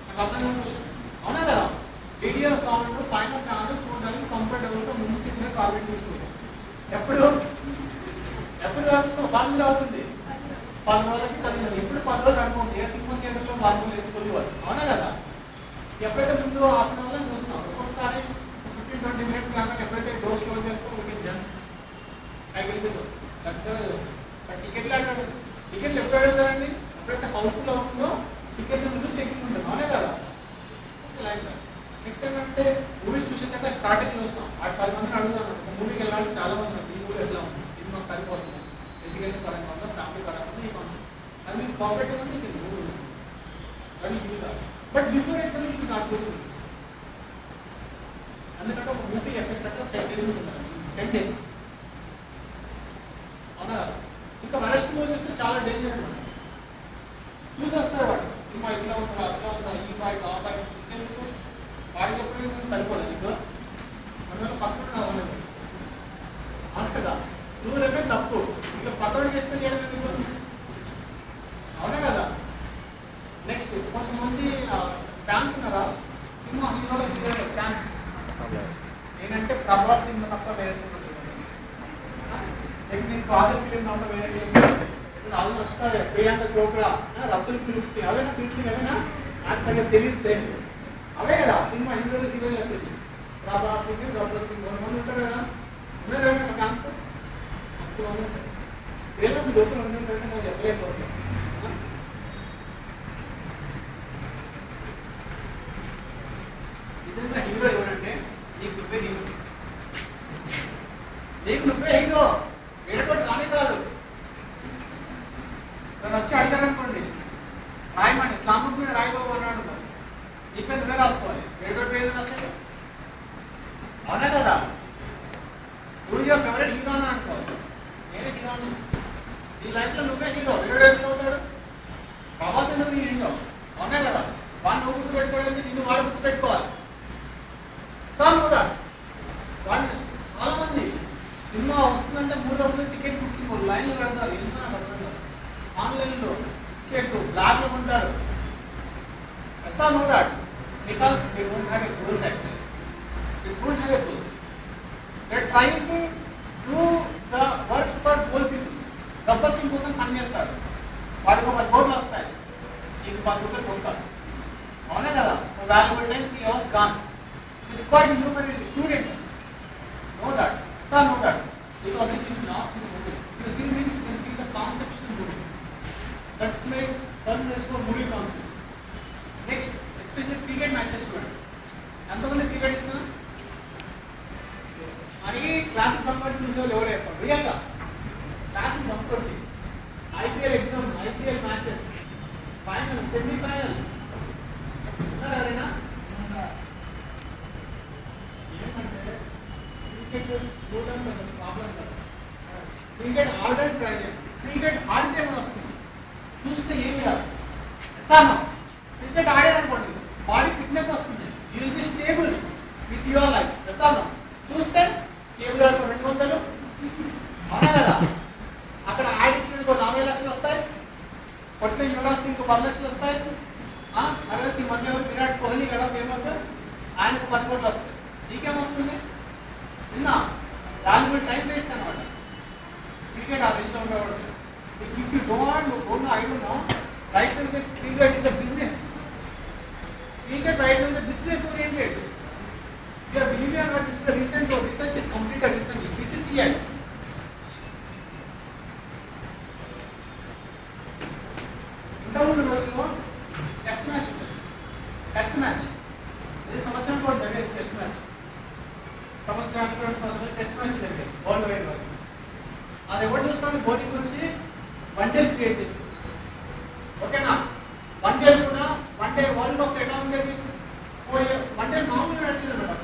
నాకు అర్థం కాని క్వశ్చన్. అవునా కదా? వీడియో సౌండ్ పైన ఫ్యాన్ చూడడానికి కంఫర్టబుల్గా ముందు సీట్ మీద కాల్ తీసుకోవచ్చు. ఎప్పుడు బాగా అవుతుంది 10 రోజులకి 10 రోజులు. ఇప్పుడు 10 రోజులు అనుకోండి, ఏ తిరుమల థియేటర్లో 10 రోజులు ఎత్తుకోవాలి. అవునా కదా? ఎప్పుడైతే ముందు హాఫ్ అన్ అవర్లో చూస్తున్నాం, ఒక్కొక్కసారి 15-20 మినిట్స్ కాక ఎప్పుడైతే డోర్స్ క్లోజ్ చేస్తాం పైకి వెళ్ళిపోయి వస్తాం, పెద్దగా చూస్తాం. బట్ టికెట్లు అడగడు. టికెట్లు ఎప్పుడు అడుగుతారండి? ఎప్పుడైతే హౌస్ఫుల్ అవుతుందో టికెట్ ముందు చెకింగ్ ఉంటుంది. అవునే కదా? లైక్ నెక్స్ట్ ఏంటంటే మూవీస్ చూసేసాక స్ట్రాటజీ చూస్తాం. ఆ 10 మందిని అడుగుతాను, మూవీకి వెళ్ళాలి చాలా మంది ఉన్నారు, ఈ మూవీ ఎట్లా ఉంది, ఇది మాకు సరిపోతుంది, ఎడ్యుకేషన్ పరంగా ఉందా, ఫ్యామిలీ పరంగా ఉంది, ఈ కాన్సెప్ట్ అది మీకు పర్ఫెక్ట్గా ఉంది, ఇది మూవీ అది use. But before exam you should not go to this. ఎందుకంటే ఒక మూవీ ఎఫెక్ట్ అంటే 10 days ఉంటుంది. 10 days. అవునా? ఇంకా వరస్ట్ మూవీ చూస్తే చాలా డేంజర్ అనమాట. చూసి వస్తాడు వాడు, సినిమా ఇట్లా ఉందా అట్లా ఉందా, ఈ ఫైట్ ఆ ఫైట్, ఇంకెందుకు వాడికి ఎప్పుడు సరిపోదు నీకు. అందువల్ల పక్కన అవ్వలేదు అంటదా చూడలేమే తప్పు. ఇంకా పక్కడికి ఎక్స్పెక్ట్ చేయడం ఎందుకు? అవునా కదా? నెక్స్ట్ కొంతమంది ఫ్యాన్స్ ఉన్నారా సినిమా హీరోలో ఫ్యాన్స్ ఏంటంటే ప్రభాస్ సినిమా తప్ప వేరే సినిమా నేను ప్రాజెక్ట్ ఫిలిం తప్ప వేరే అది వస్తుంది. ప్రియాంక చోప్రా, రతుల్ ఫిలిప్స్, అవేనా ఫిలిప్స్ అవేనా నాకు సరిగ్గా తెలియదు. అవే కదా సినిమా హీరోలు హీరోయిన్ వచ్చేసి ప్రభాస్ సింగ్, గబ్బర్ సింగ్ కొంతమంది ఉంటారు కదా. ఉన్నారేమైనా ఫ్యాన్స్ మస్తు మంది ఉంటారు. వేరే లోపల ఉండి ఉంటారంటే మనం చెప్పలేకపోతాం. నిజంగా హీరో ఎవరంటే నీకు నువ్వే హీరో. నీకు నువ్వే హీరో, వేరేటోడు కానే కాదు. నేను వచ్చి అడిగారనుకోండి, రాయమని ఇస్లాం బుక్ మీద రాయబాబు అన్నాడు, నీ పేరు నువ్వే రాసుకోవాలి, వేరేటోడు పేరు రాసేది. అవునా కదా? నువ్వు యొక్క ఫేవరెట్ హీరో అని అనుకో, నేనే హీరోని. నీ లైఫ్లో నువ్వే హీరో, వేరేటోడు ఎందుకు అవుతాడు? ప్రభాస్ నువ్వు నీ హీరో, అవునా కదా? వాడిని నువ్వు గుర్తు పెట్టుకోవడానికి నిన్ను వాడు గుర్తు పెట్టుకోవాలి. సార్ నువ్వుదా వాడిని చాలా మంది సినిమా వస్తుందంటే 3 రోజులు టికెట్ బుకింగ్ లైన్లు కడతారు. ఎందుకు నాకు అర్థం కాదు. ఆన్లైన్లో టికెట్ బ్లాక్లో కొంటారు. Sir know that because they don't have a goals. Actually they don't have a goals. They are trying to do the work for goal people. Gabbar Singh కోసం పని చేస్తారు, వాడికి 10 కోట్లు వస్తాయి, నీకు 10 రూపాయలు కొంటారు. అవునా కదా? Valuable time 3 hours gone. It's required you for a student. Know that. Sir, know that. Because it is not in movies. You see means you can see the concepts in movies. That's my first is for movie concepts. Next, especially cricket matches చూడండి. ఎంతమంది cricket ఇస్తున్నా అని classic bumpers చూసే వాళ్ళు ఎవరు చెప్పారు? రియల్గా classic bumper IPL exam, IPL matches, final, semi-final ఎవరైనా ఏమంటే క్రికెట్ చూడడం ప్రాబ్లం కాదు. క్రికెట్ ఆడడానికి ట్రై చేయండి. క్రికెట్ ఆడితే ఏమైనా వస్తుంది, చూస్తే ఏమి కాదు. సార్ క్రికెట్ ఆడారనుకోండి, బాడీ ఫిట్నెస్ వస్తుంది, you will B stable with your life. Sir చూస్తే కేబుల్ 200, అవునా కదా? అక్కడ ఆడిచ్చినకు 40 లక్షలు వస్తాయి, కొట్టిన యువరాజ్ సింగ్ 10 లక్షలు వస్తాయి. ఈ మధ్య విరాట్ కోహ్లీ కదా ఫేమస్, ఆయనకు 10 కోట్లు వస్తాయి. నీకేమొస్తుంది? చిన్న వాల్యుబుల్ టైం వేస్ట్ అనమాట. క్రికెట్ ఆ రేంజ్లో ఉండకూడదు. If you don't I don't know right now cricket is a business. Cricket right now is a business oriented. You are believing or not, this is the recent research is completed recently. BCCI ఇంతకుముందు రోజుల్లో test match ఉంటుంది. Test match ఇది సంవత్సరం కూడా జరిగేది. Test match సంవత్సరానికి 2 సంవత్సరాలు test match జరిగేది వరల్డ్ వైడ్ వరకు. అది ఎవరు చూస్తామని బౌలింగ్ వచ్చి వన్డేలు క్రియేట్ చేసింది. ఓకేనా? వన్డేలు కూడా వన్డే వరల్డ్ కప్ ఎలా ఉండేది? 4 years వన్డే మామూలుగా నడిచింది మేడం.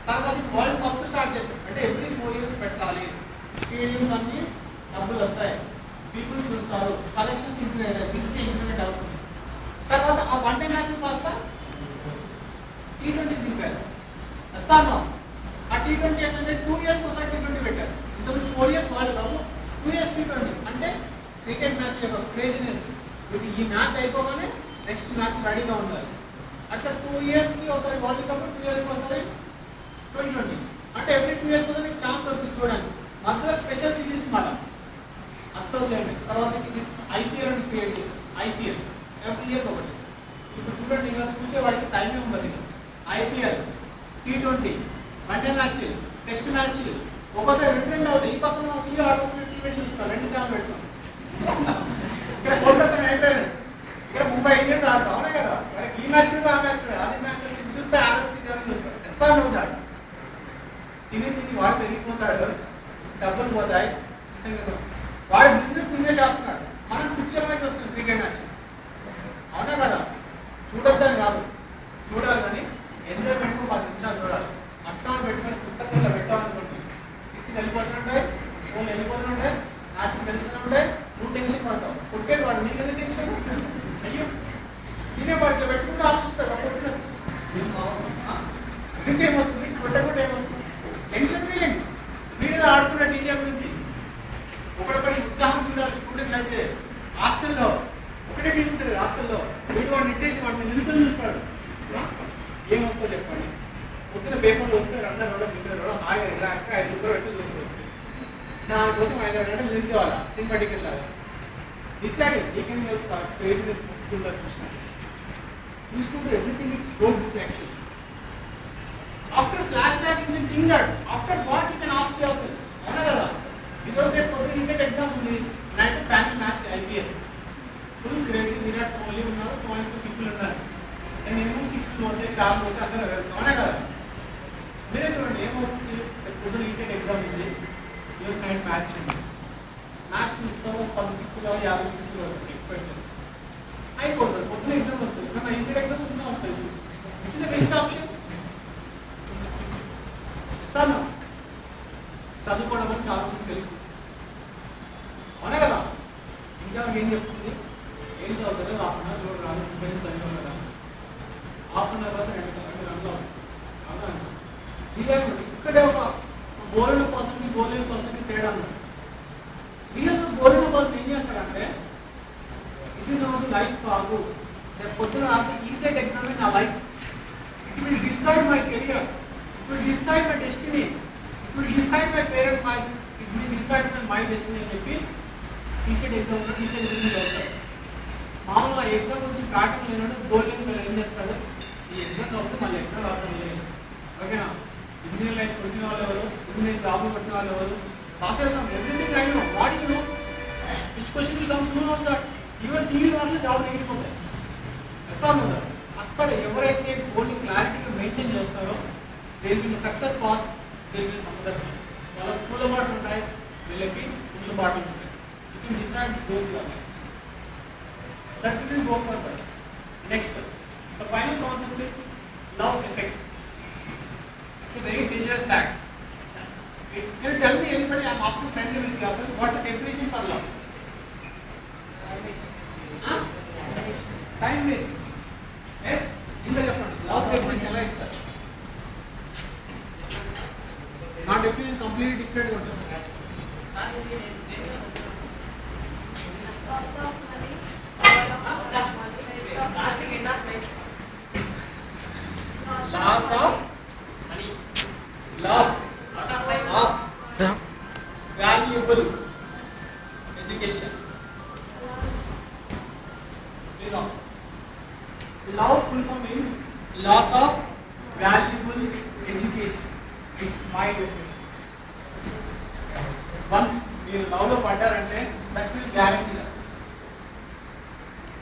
తర్వాత వరల్డ్ కప్ స్టార్ట్ చేశారు. అంటే ఎవ్రీ 4 years పెట్టాలి, స్టేడియంస్ అన్ని డబ్బులు వస్తాయి, పీపుల్ చూస్తారు, కలెక్షన్స్ ఇంక్రీజ్ అవుతాయి, బిజినెస్ ఇంక్రిమెంట్ అవుతుంది. తర్వాత ఆ వన్డే మ్యాచ్ కాస్త T20 దింపారు. వస్తాను ఆ T20 ఏంటంటే 2 years ఒకసారి T20 పెట్టారు. ఇంతకుముందు 4 years world cup, 2 years T20. అంటే క్రికెట్ మ్యాచ్ యొక్క క్రేజీనెస్. ఈ మ్యాచ్ అయిపోగానే నెక్స్ట్ మ్యాచ్ రెడీగా ఉండాలి. అట్లా 2 yearsకి ఒకసారి వరల్డ్ కప్, 2 yearsకి ఒకసారి T20. అంటే ఎవ్రీ 2 years కోసం ఛాన్స్ దొరుకుతుంది చూడండి. మధ్యలో స్పెషల్ సిరీస్ మళ్ళీ అట్లా వదిలేండి. తర్వాత ఐపీఎల్ అని క్రియేట్ చేశారు. ఐపీఎల్ ఎవ్రీ ఇయర్ ఒకటి. ఇప్పుడు చూడండి, ఇక చూసేవాడికి టైమే ఉండదు. IPL, T20, one day match, test match ఒక్కోసారి 2 అవుతాయి. ఈ పక్కన టీవీ ఆడుకుంటే టీవీ చూస్తాం, 2 ఛానల్ పెడతాం. ఇక్కడ కోల్కతా నైట్ రైడర్స్, ఇక్కడ ముంబై ఇండియన్స్ ఆడతాం. అవునా కదా? ఈ మ్యాచ్ చూడ, ఆ మ్యాచ్ చూడ, అది మ్యాచ్ చూస్తే ఆర్ఎఫ్సీ చూస్తారు. ఎస్ఆర్ అవుతాడు, తిని వాడు పెరిగిపోతాడు, డబ్బులు పోతాయి. వాడు బిజినెస్ నిన్నే చేస్తున్నాడు, మనం పిక్చర్మే చూస్తున్నాం క్రికెట్ మ్యాచ్. అవునా కదా? చూడొద్దని కాదు, చూడాలి, కానీ ఎంజాయ్మెంట్ 10 నిమిషాలు చూడాలి. అట్లా పెట్టుకొని పుస్తకంలో పెట్టాలనుకోండి, 6 వెళ్ళిపోతుంటాయి, 4 వెళ్ళిపోతుంటాయి, మ్యాచ్ తెలుస్తూనే ఉంటాయి. నువ్వు టెన్షన్ పడతావు, కొట్టేది వాడు, నీకు టెన్షన్. అయ్యో నేనే వాడు ఇట్లా పెట్టుకుంటూ ఆలోచిస్తాడు, కొట్టినది ఏమొస్తుంది, కొట్టకుండా ఏమొస్తుంది, టెన్షన్ ఫీలింగ్. వీడిగా ఆడుతున్నట్టు ఇండియా గురించి ఒకటి ఉత్సాహం చూడాలి. స్టూడెంట్ అయితే హాస్టల్లో ఒకటే టీం ఉంటుంది. హాస్టల్లో వీడు వాడు నెట్టేసి వాడిని నిల్చొని చూస్తాడు. ఏమొస్తుందో చెప్పండి. పొద్దున పేపర్లు వస్తే 2 రోజులు హాయిగా రిలాక్స్గా 5 రూపాయలు పెట్టి చూసుకోవచ్చు. దానికోసం 5-6 గంటలు నిలిచేవాళ్ళ సినిమా టికెట్ లాగా. డిసైడ్ వీకెండ్ క్రేజీనెస్ వస్తుందా చూసుకుంటే everything is so good actually. After flash back you can think that after what you can ask your self. అవునా కదా? ఈరోజు రేపు పొద్దున రీసెంట్ ఎగ్జామ్ ఉంది, night family match IPL, full crazy, Virat Kohli ఉన్నారు, సో అండ్ సో పీపుల్ ఉన్నారు. నేను minimum 6 maths పోతే చాలా పోతే అందరూ తెలుసు, అవునా కదా? మీరే చూడండి ఏమవుతుంది, పొద్దున ఈసెట్ ఎగ్జామ్ ఉంది, ఈరోజు నైట్ మ్యాథ్స్ ఉంది, మ్యాథ్స్ చూస్తాము 16లో 56లో ఎక్స్పెక్ట్ అయిపోతుంది, పొద్దున ఎగ్జామ్ వస్తుంది, మన ఈసెట్ ఎగ్జామ్స్ ఉన్నా వస్తాయి చూసి, which is the best option? Sir చదువుకోవడం అని చాలా మంది తెలుసు, అవునా కదా? ఇంకా ఏం చెప్తుంది, ఏం చదువుతారో హాఫ్ అన్ అవర్ చూడరాదు, ఇంటి చదువుకోవాలి కదా, హాఫ్ అన్ అవర్ తర్వాత 2 గంటలు అవునా? ఇదేమంటే ఇక్కడే ఒక బోలిన పర్సన్కి బోలిన పర్సన్కి తేడా ఉంది. రియల్గా బోలిన పర్సన్ ఏం చేస్తాడంటే, ఇది నాది లైఫ్ కాదు, నేను పొద్దున రాసే ఈసెట్ ఎగ్జామ్ నా life, it will decide my career, it will decide my destiny, it will decide my parent, it will decide my destiny అని చెప్పి ఈసెట్ ఎగ్జామ్ ఈసెట్ ఎగ్జామ్ చదువుతాడు. మామూలుగా ఎగ్జామ్ గురించి ప్యాటర్న్ లేనట్టు గోల్డెన్ మీరు ఏం చేస్తాడు, ఈ ఎగ్జామ్ కాబట్టి మళ్ళీ ఎగ్జామ్ రావడం లేదు, ఓకేనా? ఇంజనీర్ లైఫ్ వచ్చిన వాళ్ళు ఎవరు, ఇంజనీర్ జాబ్ కొట్టిన వాళ్ళు ఎవరు, రాసేస్తాం everything. I know what you know, which question will comes, you knows that your single వాళ్ళు జాబ్ ఎగిరిపోతాయి. Yes or no that. అక్కడ ఎవరైతే గోల్ని క్లారిటీగా మెయింటైన్ చేస్తారో they will be success path, they will be సముద్రం. వాళ్ళకి పూల బాటలు ఉంటాయి, వీళ్ళకి ఫుల్ బాటలు ఉంటాయి. You can decide those your lifes, that will go for that. Next the final concept is love effects. It's a very dangerous tag. Can you tell me, anybody, I'm asking friendly with yourself, what's the definition for love? Time waste. Yes? In the definition, love definition ela istar. Not definition completely different ఉంటుంది. Loss of loss of valuable education. Love full form means loss of valuable education. It's my definition. Once మీరు love లో పడ్డారంటే that will guarantee that.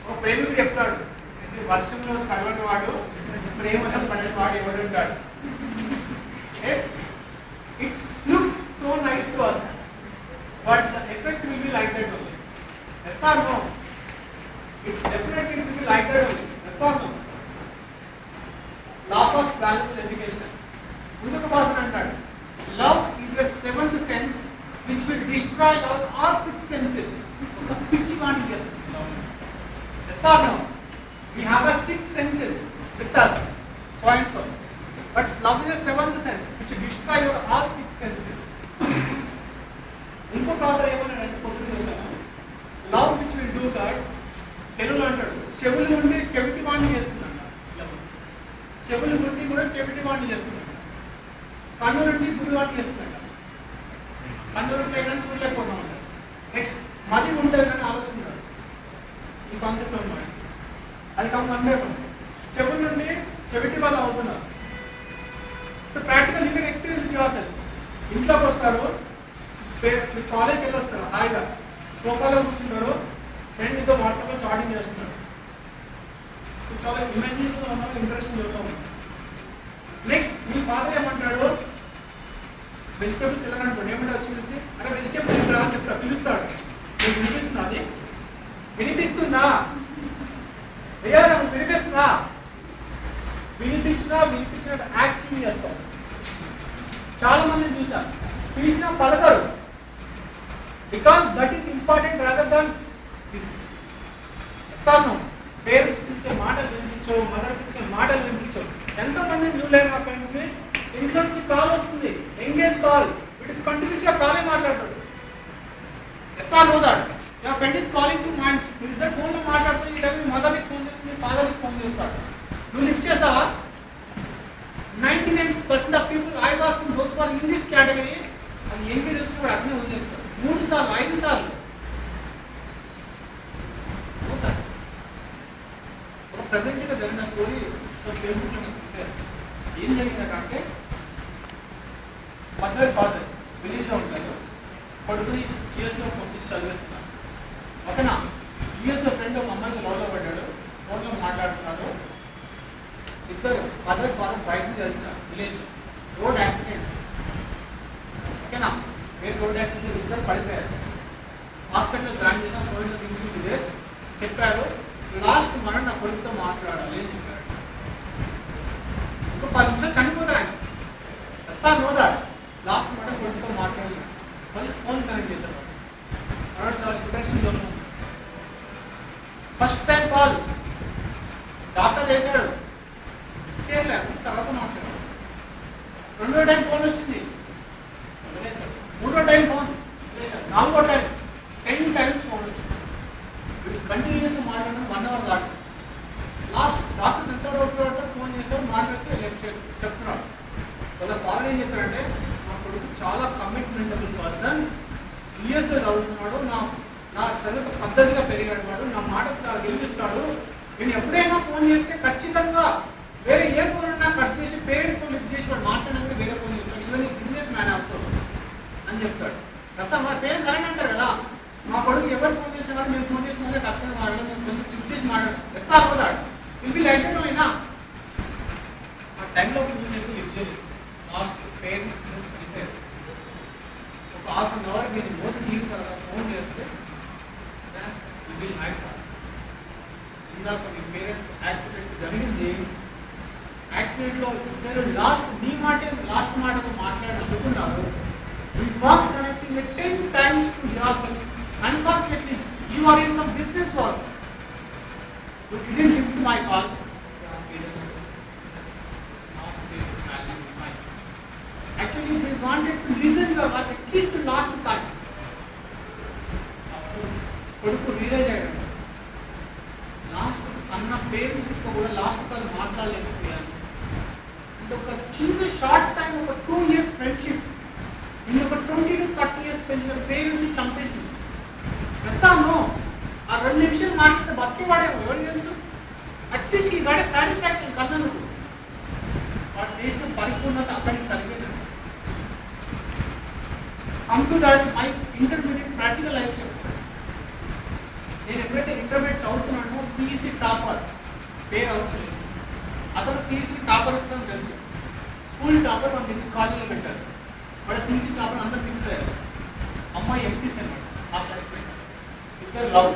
ఒక ప్రేమికుడు చెప్తాడు, వర్షంలో కడవని వాడు ప్రేమలో పడిన వాడు ఎవడుంటాడు. Yes, it looks so nice to us, but the effect will be like that only. Yes or no? It's definitely it will be like that only. Yes or no? Loss of valuable education. Unduku Basan antadu, love is a seventh sense which will destroy all six senses. Oka pichi vaani chestundi love. Yes or no? We have a six senses with us, so and so. But love is a seventh sense which will destroy your all six senses. ఇంకొక ఆధారం ఏమన్నాడంటే పొద్దున చూసాను, love which will do that, తెలుగులో అంటాడు చెవులు ఉండి చెవిటి వాణ్ణి చేస్తుందంట. చెవులు ఉండి కూడా చెవిటి వాణ్ణి చేస్తుందంట. కన్ను నుండి గుడి వాణ్ణి చేస్తుందంట. కన్ను ఉంటే కానీ చూడలేకపోతాం అంట. నెక్స్ట్ మది ఉంటుంది కానీ ఆలోచన కాదు. ఈ కాన్సెప్ట్ అనమాట. అది కంపల్సరీ చెవుల నుండి చెవిటి వాళ్ళు అవుతున్నారు. So practical you can experience with your self. ఇంట్లోకి వస్తారు, మీరు కాలేజ్కి వెళ్ళి వస్తారు, హాయిగా సోఫాలో కూర్చుంటారు, ఫ్రెండ్ ఇదో వాట్సాప్లో చాటింగ్ చేస్తున్నారు, చాలా ఇమాజినేషన్లో ఉన్నారు, ఇంట్రెస్ట్ ఉంటాం. నెక్స్ట్ మీ ఫాదర్ ఏమంటాడు, వెజిటేబుల్స్ ఎలా అనుకోండి, ఏమంటే వచ్చి చూసి అరే వెజిటేబుల్స్ ఇక్కడ చెప్తా పిలుస్తాడు, మీకు వినిపిస్తుందా? అది వినిపిస్తుందా? వేయాలి వినిపిస్తుందా? వినిపించినట్టు యాక్టింగ్ చేస్తారు. చాలా మందిని చూసారు, పిలిచినా పలకరు, because that is important rather than this. Sir parents పిలిచే మాటలు వినిపించవు, మదర్ పిలిచే మాటలు వినిపించవు. ఎంతమందిని చూడలేదు నా ఫ్రెండ్స్ని, ఇంట్లో నుంచి కాల్ వస్తుంది, ఎంగేజ్ కాల్, వీటికి కంటిన్యూస్గా కాలే మాట్లాడతాడు. Yes or no that your friend is calling to minds, మీరు ఇద్దరు ఫోన్లో మాట్లాడుతూ ఈ టైం మీ మదర్కి ఫోన్ చేస్తుంది, ఫాదర్కి ఫోన్ చేస్తాడు. నువ్వు లిఫ్ట్ చేస్తావా? 99% of people I was in those are in this category. అది ఎంగేజ్ వచ్చినప్పుడు అట్నే వదిలేస్తాడు. 3 సార్లు 5 సార్లు. ఒక ప్రజెంట్గా జరిగిన స్టోరీ ఫేస్బుక్లో ఏం జరిగిందంటే, ఫాదర్ విలేజ్లో ఉంటారు, కొడుకుని యూఎస్లో పంపించి చదివేస్తున్నాడు. ఓకేనా, యూఎస్లో ఫ్రెండ్ ఒక అమ్మాయికి లవ్లో పడ్డాడు, ఫోన్లో మాట్లాడుతున్నాడు, ఇద్దరు మదర్ ఫాదర్ బయట మీద వెళ్తున్నారు విలేజ్లో, రోడ్ యాక్సిడెంట్. ఓకేనా, రోడ్ యాక్సిడెంట్ ఇద్దరు పడిపోయారు. హాస్పిటల్లో జాయిన్ చేసిన సోషల్ థింగ్స్ ఇదే చెప్పారు. లాస్ట్ మనం నా కొడుకుతో మాట్లాడాలి అని చెప్పారు. ఇంకో 10 నిమిషాలు చనిపోతారు ఆయన. సార్ నోదా లాస్ట్ మాట కొడుకుతో మాట్లాడాలి. మళ్ళీ ఫోన్ కనెక్ట్ చేశారు. అన్నాడు చాలా interesting zone. First time call doctor చేశాడు, చేయలేదు, తర్వాత మాట్లాడాడు. రెండో టైం ఫోన్ వచ్చింది, వదిలేశాడు. మూడో టైం ఫోన్ వదిలేశాడు. నాలుగో టైం 10 టైమ్స్ ఫోన్ వచ్చింది. కంటిన్యూస్గా మాట్లాడడం 1 అవర్ దాటి. లాస్ట్ డాక్టర్స్ ఎంత రోజులు ఫోన్ చేశారు, మాట్లాడితే చెప్తున్నాడు. వాళ్ళ ఫాదర్ ఏం చెప్పారంటే, నా కొడుకు చాలా కమిట్మెంటబుల్ పర్సన్, యూఎస్లో చదువుతున్నాడు, నా తర్వాత పద్ధతిగా పెరిగాడు, వాడు నా మాటకు చాలా గెలిపిస్తాడు. నేను ఎప్పుడైనా ఫోన్ చేస్తే ఖచ్చితంగా వేరే ఏ ఫోన్ ఉన్నా కట్ చేసి పేరెంట్స్ ఫోన్ లిఫ్ట్ చేసి వాడు మాట్లాడడానికి వేరే ఫోన్ చెప్తాడు. ఈవెన్ బిజినెస్ మ్యాన్ ఆల్సో అని చెప్తాడు. ప్రస్తుతం మా పేరెంట్స్ అలానే అంటారు కదా, మా కొడుకు ఎవరు ఫోన్ చేసినా కానీ మేము ఫోన్ చేసిన కష్టంగా మాట్లాడడం, మేము ఫోన్ లిఫ్ట్ చేసి మాట్లాడడం ఎస్ఆర్ అవుతాడు. విల్ బి లైట్ అయినా ఆ టైంలో ఫోన్ చేసి లిఫ్ట్ చేయలేదు. లాస్ట్ పేరెంట్స్ చనిపోయారు. ఒక ½ an hour మీరు మోస్ట్ తీరు తర్వాత ఫోన్ చేస్తే ఇందాక మీ పేరెంట్స్ యాక్సిడెంట్ జరిగింది. యాక్సిడెంట్లో ఇద్దరు లాస్ట్ నీ మాటే లాస్ట్ మాటగా మాట్లాడాలనుకున్నారు. You was connecting 10 times to yourself. Unfortunately, you are in some business works. You didn't lift my call. Your parents lost their valuable time. Actually, they wanted to listen your voice at least to last time. కొడుకు realise అయ్యాడు, last అన్న parents కూడా last call మాట్లాడలేకపోయాను. అంటే ఒక చిన్న short time, ఒక 2 years friendship నిన్ను ఒక 20 to 30 years పెంచిన పేరెంట్స్ చంపేసింది. ప్రస్తుతము ఆ 2 నిమిషాలు మాట్లాడితే బతికేవాడేమో ఎవరికి తెలుసు. అట్లీస్ట్ ఈ గాడే సాటిస్ఫాక్షన్ కన్నందుకు వాడు చేసిన పరిపూర్ణత అక్కడికి సరిపోయింది. Come to that my intermediate practical life చెప్తాను. నేను ఎప్పుడైతే ఇంటర్మీడియట్ చదువుతున్నానో సిఈసి టాపర్ పేరు అవసరం లేదు, అతను సిఈసి టాపర్ వస్తుందని తెలుసు. స్కూల్ టాపర్ మన తెచ్చి కాలేజీలో పెట్టారు. వాడు సిఈసి టాపర్ అందరూ ఫిక్స్ అయ్యారు. అమ్మాయి ఎంపీసీ అనమాట, ఆ క్లాస్మేట్. ఇద్దరు లవ్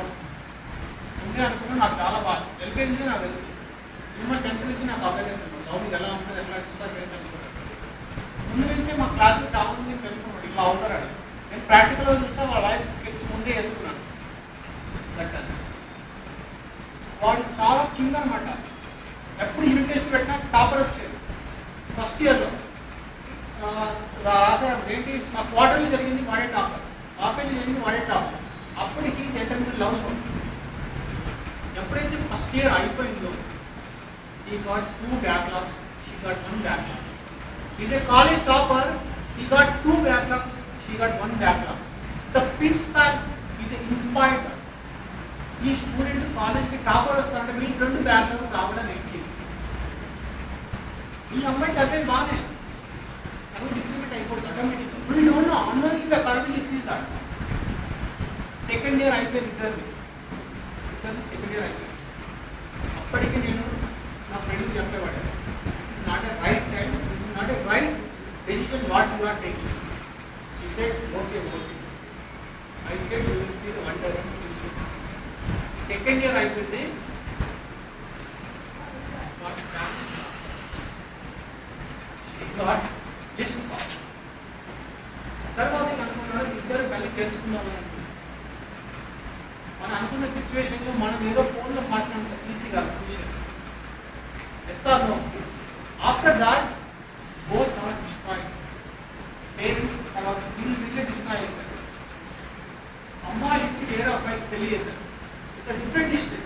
ఉంటే అనుకున్నా నాకు చాలా బాగా ఎల్కేజీ నుంచి నాకు తెలుసు. మినిమం 10th నుంచి నాకు అవేర్నెస్ అనమాట. లవ్ మీకు ఎలా ఉంటుంది, ఎట్లా డిస్టర్బ్ చేసి అనుకున్నాను. ముందు నుంచే మా క్లాస్లో చాలా మందికి తెలుసు అనమాట ఇట్లా అవుతారని. నేను ప్రాక్టికల్గా చూస్తే వాళ్ళ లైఫ్ స్కెచ్ ముందే వేసుకున్నాను. వాడు చాలా కింగ్ అనమాట. ఎప్పుడు యూనిట్ టెస్ట్ పెట్టినా టాపర్ వచ్చేది. ఫస్ట్ ఇయర్లో రాసాడు ఏంటి, మా క్వార్టర్లీ జరిగింది వాడే టాపర్, హాఫ్ ఇయర్లీ జరిగింది వాడే టాపర్. అప్పటికి సెంటర్ మీద లవ్ షో. ఎప్పుడైతే ఫస్ట్ ఇయర్ అయిపోయిందో he got 2 backlogs, she got 1 backlog. He is a college topper, he got 2 backlogs, she got 1 backlog. The principal is inspired. ఈ student కాలేజ్కి topper వస్తారంటే వీళ్ళకి 2 బ్యాక్లాగ్ రావడం ఏంటి? ఈ అమ్మాయి చదివేది బాగానే కానీ డిక్రిమెంట్ అయిపోతుంది ఆటోమేటిక్గా. We don't know, annoying the curve will increase that. Second year అయిపోయింది ఇద్దరిది సెకండ్ ఇయర్ అయిపోయింది. అప్పటికి నేను నా ఫ్రెండ్కి చెప్పేవాడు, this is not a right time, this is not a right decision what you are taking. He said okay. I said you will see the wonders. Second year అయిపోయింది. Just pass. తర్వాత అనుకున్నారు ఇద్దరు మళ్ళీ చేసుకుందామని అనుకున్నారు. మనం అనుకున్న సిచ్యువేషన్లో మనం ఏదో ఫోన్లో మాట్లాడతాం ఈజీగా future. Yes or no? After that both are destroyed. Parents తర్వాత వీళ్ళే డిస్ట్రాయ్ అయిపోయారు. అమ్మాయిలు ఇచ్చి వేరే అబ్బాయికి పెళ్లి చేశారు. Different history.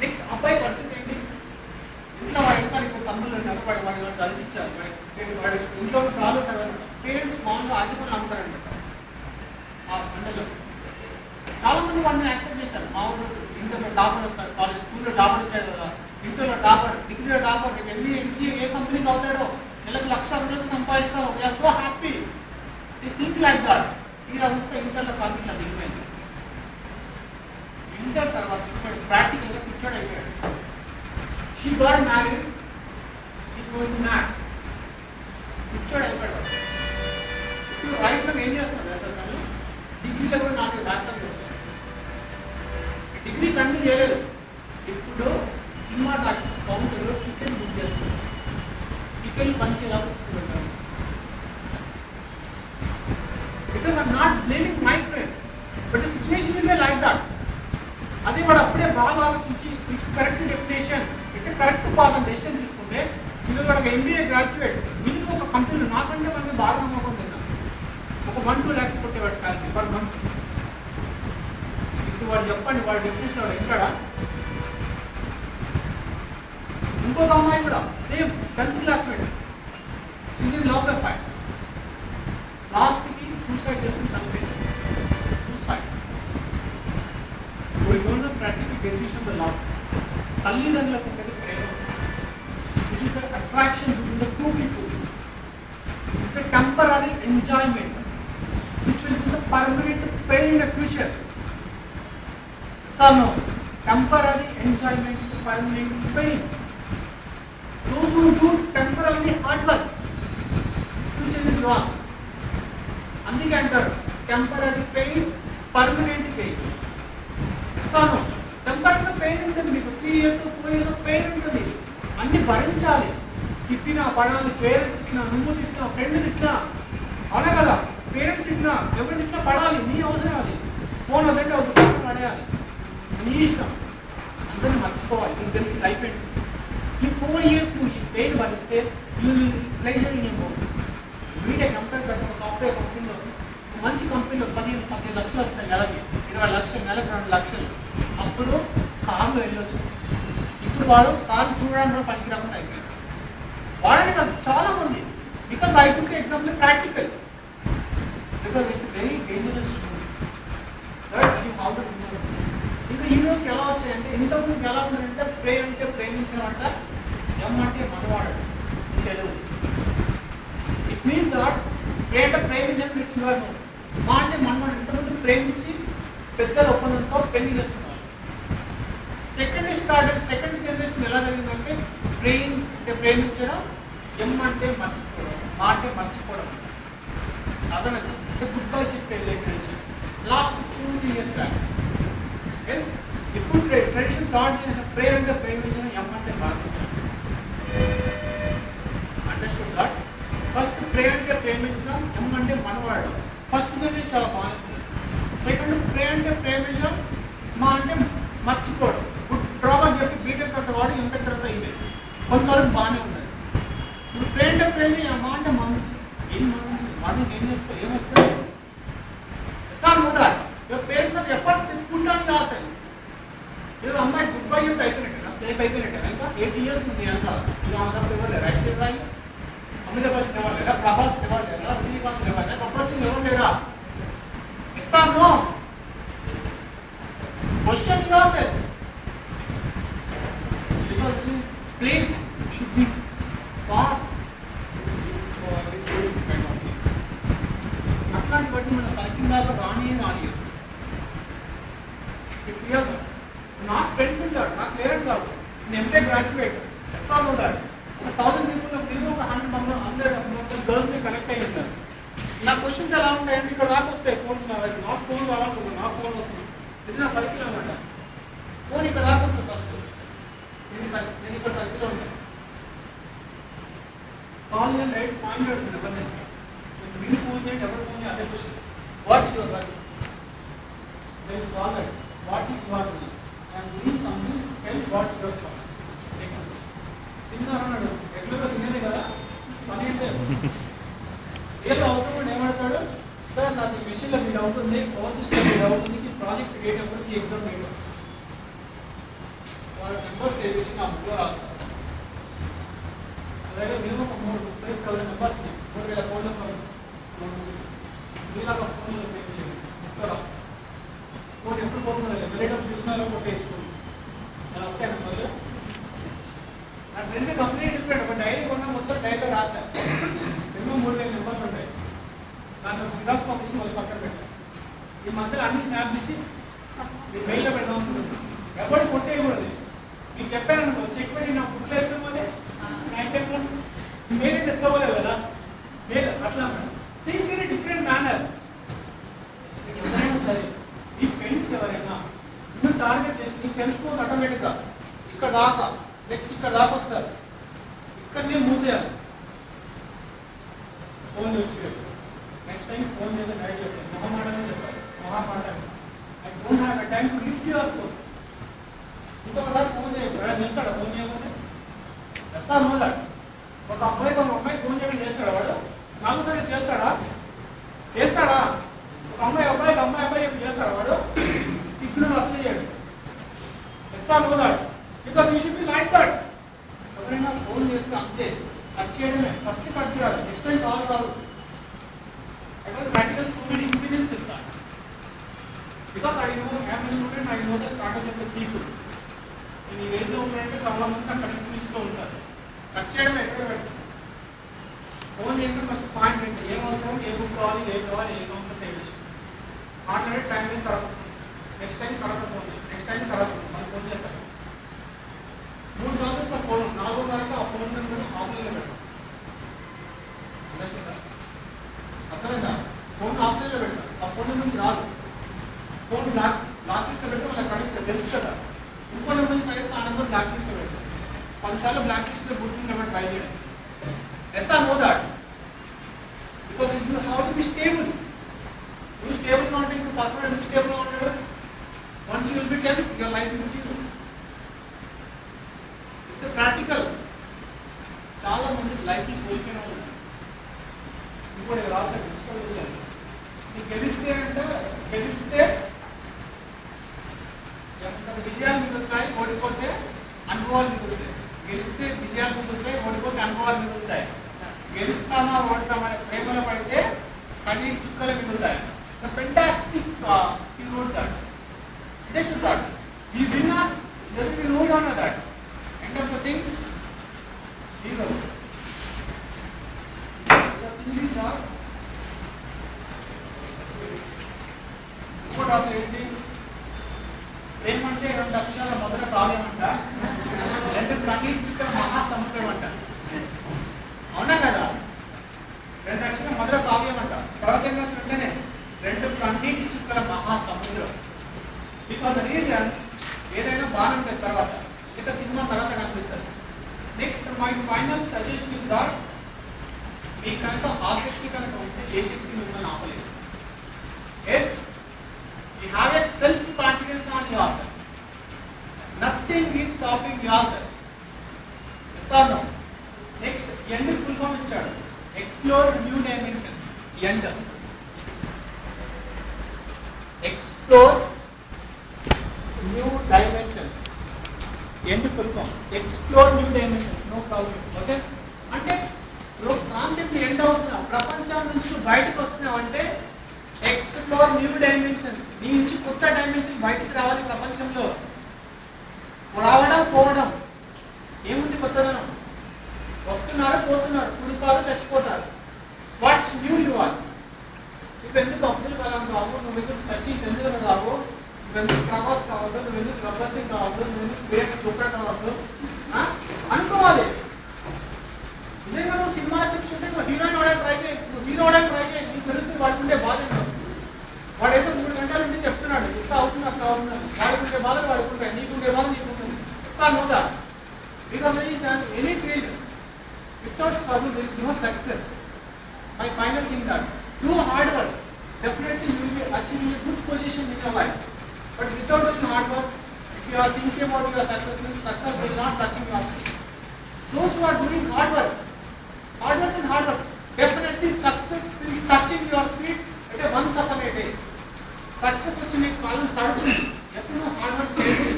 నెక్స్ట్ అబ్బాయి పరిస్థితి ఏంటి? ఇంట్లో వాడి ఇంటికి తమ్ముళ్ళు ఉన్నారు, వాడు చదివించారు. వాడి ఇంట్లో కాలు చదవాలి. పేరెంట్స్ మామూలుగా ఆర్థికంగా అమ్ముతారనమాట ఆ మండలో. చాలా మంది వాడిని యాక్సెప్ట్ చేస్తారు. మా ఊరు ఇంటర్లో టాపర్ వస్తారు, కాలేజ్ స్కూల్లో టాపర్ వచ్చాడు కదా, ఇంటర్లో టాపర్, డిగ్రీలో టాపర్, వెళ్ళి ఎంసీఏ ఏ కంపెనీకి అవుతాడో, నెలకు 1,00,000 సంపాదిస్తారో, we are so happy. The think like that. తీరా చూస్తే ఇంటర్లో కాదు ఇట్లా దిగిపోయింది. ఇంటర్ తర్వాత ఇప్పుడు ప్రాక్టికల్గా పిచ్చోడు అయిపోయాడు. షీ గాట్ మ్యారీడ్ కాల్చేదాకా కూర్చోబెట్టారు. Because I'm not blaming my friend, but the situation will be like that. అదే వాడు అప్పుడే బాగా ఆలోచించి it's correct definition, it's correct path అని డెసిషన్ తీసుకుంటే ఈరోజు వాడు ఎంబీఏ గ్రాడ్యుయేట్ మినిమం ఒక కంపెనీలో నాకంటే మనకి బాగా నమ్మకం తిన్నా ఒక 1-2 lakhs కొట్టేవాడు శాలరీ పర్ మంత్. ఇప్పుడు వాడు చెప్పండి వాడు డెఫినేషన్ వాడు ఎక్కడా. ఇంకొక అమ్మాయి కూడా same 10th classmate, she's in love affairs, లాస్ట్కి సూసైడ్ చేసుకుని చనిపోయింది. Suicide. We don't know practical definition of the love. తల్లిదండ్రులకు ఉండేది ప్రేమ. This is the attraction between the two peoples. This is a temporary enjoyment which will give a permanent pain in the future. So no, temporary enjoyment is a permanent pain. Those who do temporarily hard work, future is lost. అందుకే అంటారు temporary pain permanent gain. ఇస్తాను టెంపరీగా pain ఉంటుంది, మీకు 3 years 4 years pain ఉంటుంది, అన్ని భరించాలి. తిట్టినా పడాలి, పేరెంట్స్ తిట్టినా, నువ్వు తిట్టినా, ఫ్రెండ్ తిట్టినా, అవునా కదా, పేరెంట్స్ తిట్టినా, ఎవరు తిట్టినా పడాలి, నీ అవసరం అది. ఫోన్ వద్దంటే ఒక పక్కన పడేయాలి, నీ ఇష్టం, అందరినీ మర్చిపోవాలి, నీకు తెలిసి అయిపోయింది. ఈ 4 years నువ్వు ఈ పెయిన్ భరిస్తే you will pleasure in your home. BTech company తర్వాత ఒక సాఫ్ట్వేర్ కంపెనీలో మంచి కంపెనీలో 15 లక్షలు వస్తాయి నెలకి, 20 లక్షలు, నెలకు 2 లక్షలు. అప్పుడు కార్లో వెళ్ళొచ్చు. ఇప్పుడు వాడు కారు చూడడానికి కూడా పనికి రాకుండా అయిపోయింది. వాడని కాదు చాలా మంది. Because I took example practical, because it's very dangerous that you how to remember. ఇంకా ఈ రోజుకి ఎలా వచ్చాయంటే, ఇంతకుముందుకు ఎలా ఉందంటే ప్రేమ అంటే ప్రేమించడం, ఎం అంటే మనవాడు Telugu. It means that pray అంటే ప్రేమించడం మీన్స్ యువర్ నోస్. మా అంటే మనవాడు ఇంతకుముందు ప్రేమించి పెద్దల ఒప్పందంతో పెళ్లి చేసుకున్నారు. సెకండ్ జనరేషన్ ఎలా జరిగిందంటే ప్రేమ్ అంటే ప్రేమించడం, ఎం అంటే మర్చిపోవడం, మా అంటే మర్చిపోవడం. అదనంగా అంటే గుడ్ బై చెప్పే tradition last 2-3 years back. Yes, ఇప్పుడు ట్రెడిషన్ థర్డ్ జనరేషన్ ప్రే అంటే ప్రేమించడం, ఎం అంటే మరణించడం. Understood that. ఫస్ట్ ప్రే అంటే ప్రేమించడం, ఎం అంటే మనవాడడం. ఫస్ట్ జనరేషన్ చాలా బాగుంటుంది. సెకండ్ ప్రే అంటే ప్రేమించడం, మా అంటే మర్చిపోవడం. ఇప్పుడు డ్రాబ్యాక్ చెప్పి బీటెక్ తర్వాత వాడు ఎంటెక్ తర్వాత ఇవే కొంతవరకు బాగానే ఉంటుంది. ఇప్పుడు ప్రే అంటే ప్రేమించి, మా అంటే మరణించడం. ఏం మరణించింది, మరణించి ఏం చేస్తావు, ఏమొస్తుంది? Sir know that your parents our efforts they put on your self. ఈరోజు అమ్మాయి గుడ్ బై చెప్తే అయిపోయినట్టే, స్టేప్ అయిపోయినట్టే. ఇంకా 8 years ఉంది వెనకాల. ఇక ఆధార్ ఇవ్వలేరా, ఐశ్వర్య రాయి, అమితాబ్ బచ్చన్ ఇవ్వలేరా, ప్రభాస్ ఇవ్వలేరా, రజనీకాంత్ ఇవ్వలేరా, గబ్బర్ సింగ్ ఇవ్వలేరా? Yes or no? Question yourself. Because the place should be far with those kind of things. అట్లాంటి వాటిని మన సర్కిల్ దాకా రాని ఇట్స్ రియల్. నాకు ఫ్రెండ్స్ ఉంటారు, నాకు లేరని కాదు, నేను MTech graduate. Yes or no that. ఒక 1000 people మినిమం ఒక 100 గర్ల్స్ని కనెక్ట్ అయ్యి ఉంటారు. నా క్వశ్చన్స్ ఎలా ఉంటాయంటే ఇక్కడ దాకా వస్తాయి ఫోన్స్. నాకు ఫోన్ కావాలనుకుంటున్నాను, నాకు ఫోన్ వస్తుంది, ఇది నా సర్కిల్ అనమాట. ఫోన్ ఇక్కడ దాకా వస్తుంది. ఫస్ట్ నేను ఇక్కడ సర్కిల్లో ఉంటాను, కాల్ చేయండి, రైట్ పాయింట్ పెడుతుంది ఎవరిని. మీరు ఫోన్ చేయండి, ఎవరు ఫోన్ చేయండి, అదే question. What's your work? They will call that what is your work? I'm doing something else, what your work? Second తిన్నారన్నాడు, రెగ్యులర్గా తినేదే కదా పని అంటే. ఏదో అవసరం కూడా ఏమడతాడు, సార్ నాది మెషిన్లో మీ డౌట్ ఉంది, పవర్ సిస్టమ్ మీ డౌట్ ఉంది, ప్రాజెక్ట్ అయ్యేటప్పుడు ఈ ఎగ్జామ్ వేయడం. వాళ్ళ నెంబర్స్ చేసి నా బుక్లో రాస్తారు. అలాగే మినిమం ఒక 30,000 నెంబర్స్ ఉన్నాయి, 3,000 ఫోన్ నెంబర్ మీలాగా ఫోన్లో సేవ్ చేయండి, బుక్లో రాస్తారు. ఫోన్ ఎప్పుడు పోతుందో వెళ్ళేటప్పుడు చూసినారో ఒక వేసుకోండి, అలా వస్తాయి నెంబర్లు. నా ఫ్రెండ్స్ కంప్లీట్ డిఫరెంట్. ఒక డైరీ కొన్నా మొత్తం డైరీలో రాశారు, మినిమం 3,000 నెంబర్లు ఉంటాయి. దాంట్లో జిరాక్స్ పంపించి వాళ్ళు పక్కన పెట్టారు. ఈ మధ్యలో అన్ని స్నాప్ తీసి మీ మెయిల్లో పెడదాం అనుకుంటున్నాను. ఎవరు కొట్టేయకూడదు. మీకు చెప్పాను అనుకో, చెక్ పెట్టి నా బుక్లో ఎత్తుకోవాలి, మీరే తెచ్చుకోవాలి కదా, లేదు అట్లా థింక్ ఇన్ డిఫరెంట్ మేనర్. ఎవరైనా సరే మీ ఫ్రెండ్స్ ఎవరైనా నువ్వు టార్గెట్ చేసి నీకు తెలుసుకోవాలి ఆటోమేటిక్గా. ఇక్కడ దాకా నెక్స్ట్ ఇక్కడ దాకా వస్తారు, ఇక్కడనే మూసేయాలి. Sir know that. ఒక అమ్మాయి ఫోన్ చేయడం చేస్తాడా వాడు? నాకు సరే చేస్తాడా? ఒక అమ్మాయి చేస్తాడా వాడు? సిగ్గులు అసలు చేయడు. Sir know that because you should be like that. ఎవరైనా ఫోన్ చేస్తే అంతే, కట్ చేయడమే, ఫస్ట్ కట్ చేయాలి, నెక్స్ట్ టైం కాల్ రాదు. Practical so many experiences are because I am a student, I know the strategy of the people. In ఈ age లో ఉన్నంటే చాలా మంది నాకు కనెక్ట్ లిస్ట్ లో ఉంటారు. కట్ చేయడం ఎక్కడ పెట్టాలి? ఫోన్ చేయడం ఫస్ట్ పాయింట్ ఏంటి, ఏం అవసరం, ఏ బుక్ కావాలి, ఏ కావాలి విషయం మాట్లాడే టైం అయిన తర్వాత నెక్స్ట్ టైం తర్వాత ఫోన్ నెక్స్ట్ టైం తర్వాత మళ్ళీ ఫోన్ చేస్తారు. 3 సార్లు సార్ ఫోన్, 4వ సారికి ఆ ఫోన్ నెంబర్ ఆఫ్లైన్లో పెట్టాలి. అర్థమైందా? ఫోన్ ఆఫ్లైన్లో పెట్టాలి, ఆ ఫోన్ నుంచి రాదు. ఫోన్ బ్లాక్ లిస్ట్లో పెడితే వాళ్ళకి కనెక్ట్ తెలుసు కదా. ఇంకో నెంబర్ నుంచి ట్రై చేస్తే ఆ నెంబర్ బ్లాక్ లిస్ట్లో పెడతారు. 10 సార్లు బ్లాక్ లిస్ట్లో గుర్తుండే ట్రై చేయండి. Yes or know that because you have to be stable. నువ్వు స్టేబుల్గా ఉంటే ఇంకో పక్కన ఎందుకు స్టేబుల్గా ఉంటాడు? Once you will be tell your life will be zero. It's practical. చాలా మంది లైఫ్ని కోల్పోయిన వాళ్ళు ఇంకోటి రాశాను, ఇన్స్టాల్ చేశాను. నీకు గెలిస్తే విజయాలు మిగులుతాయి, ఓడిపోతే అనుభవాలు మిగులుతాయి. గెలిస్తే విజయాలు మిగులుతాయి, ఓడిపోతే అనుభవాలు మిగులుతాయి. గెలుస్తామా ఓడతామనే ప్రేమలో పడితే కన్నీటి చుక్కలు మిగులుతాయి. It's a fantastic he wrote that. They should that. We win or doesn't we wrote on that. End of the things zero. The thing is that what was it? ప్రేమ అంటే 2 అక్షరాల మధుర కావ్యం అంట, 2 కన్నీటి చుక్కల మహాసముద్రం అంట. అవునా కదా? 2 అక్షరాల మధుర కావ్యం అంట. తర్వాత ఏం రాసినట్లనే 2 కన్నీటి చుక్కల మహాసముద్రం. బికాజ్ ద రీజన్ ఏదైనా బాగా ఉంటుంది తర్వాత, ఇక సినిమా తర్వాత కనిపిస్తుంది. Next my final suggestion is that మీ కనుక ఆసక్తి కనుక ఉంటే ఏ శక్తి మిమ్మల్ని ఆపలేదు. Yes, you have a self confidence on yourself. Nothing is stopping yourself. Yes or no? Next, end full form ichadu. Explore new dimensions. End. Explore new dimensions. End full form. Explore new dimensions. No problem. Okay? అంటే concept end అవుతున్నా, ప్రపంచం నుంచి బయటకు వస్తున్నావు అంటే explore new dimensions. నీ నుంచి కొత్త డైమెన్షన్ బయటికి రావాలి. ప్రపంచంలో రావడం పోవడం ఏముంది కొత్తదనం? వస్తున్నారు, పోతున్నారు, పుడతారు, చచ్చిపోతారు. What's new you are. నువ్వెందుకు అబ్దుల్ కలాం కావు, నువ్వెందుకు సచిన్ టెండూల్కర్ కావు, నువ్వెందుకు ప్రభాస్ కావద్దు, నువ్వెందుకు గబ్బర్ సింగ్ కావద్దు, నువ్వెందుకు ప్రియాంక చోప్రా కావద్దు అనుకోవాలి. నిజంగా నువ్వు సినిమాల పిచ్చి ఉంటే నువ్వు హీరోయిన్ అవడానికి ట్రై చేయి, నువ్వు హీరో అవడానికి ట్రై చేయి. నీకు తెలుస్తుంది వాడుకుంటే బాధ. వాడైతే 3 గంటల నుండి చెప్తున్నాడు ఇట్లా అవుతుంది అట్లా అవుతుంది. వాడుకుంటే బాధలు వాడుకుంటాయి, నీకుంటే బాధ నీకుంటుంది. Sir know that because any field without struggle there is no success. My final thing that do hard work. Definitely you will be achieving a good position in your life. But without doing hard work, if you are thinking about your success, means success will not touching your feet. Those who are doing hard work and hard work, definitely success will touching your feet at a once upon a day. Success వచ్చి నీకు కాలం తడుతుంది. ఎప్పుడు నువ్వు hard work చేసి,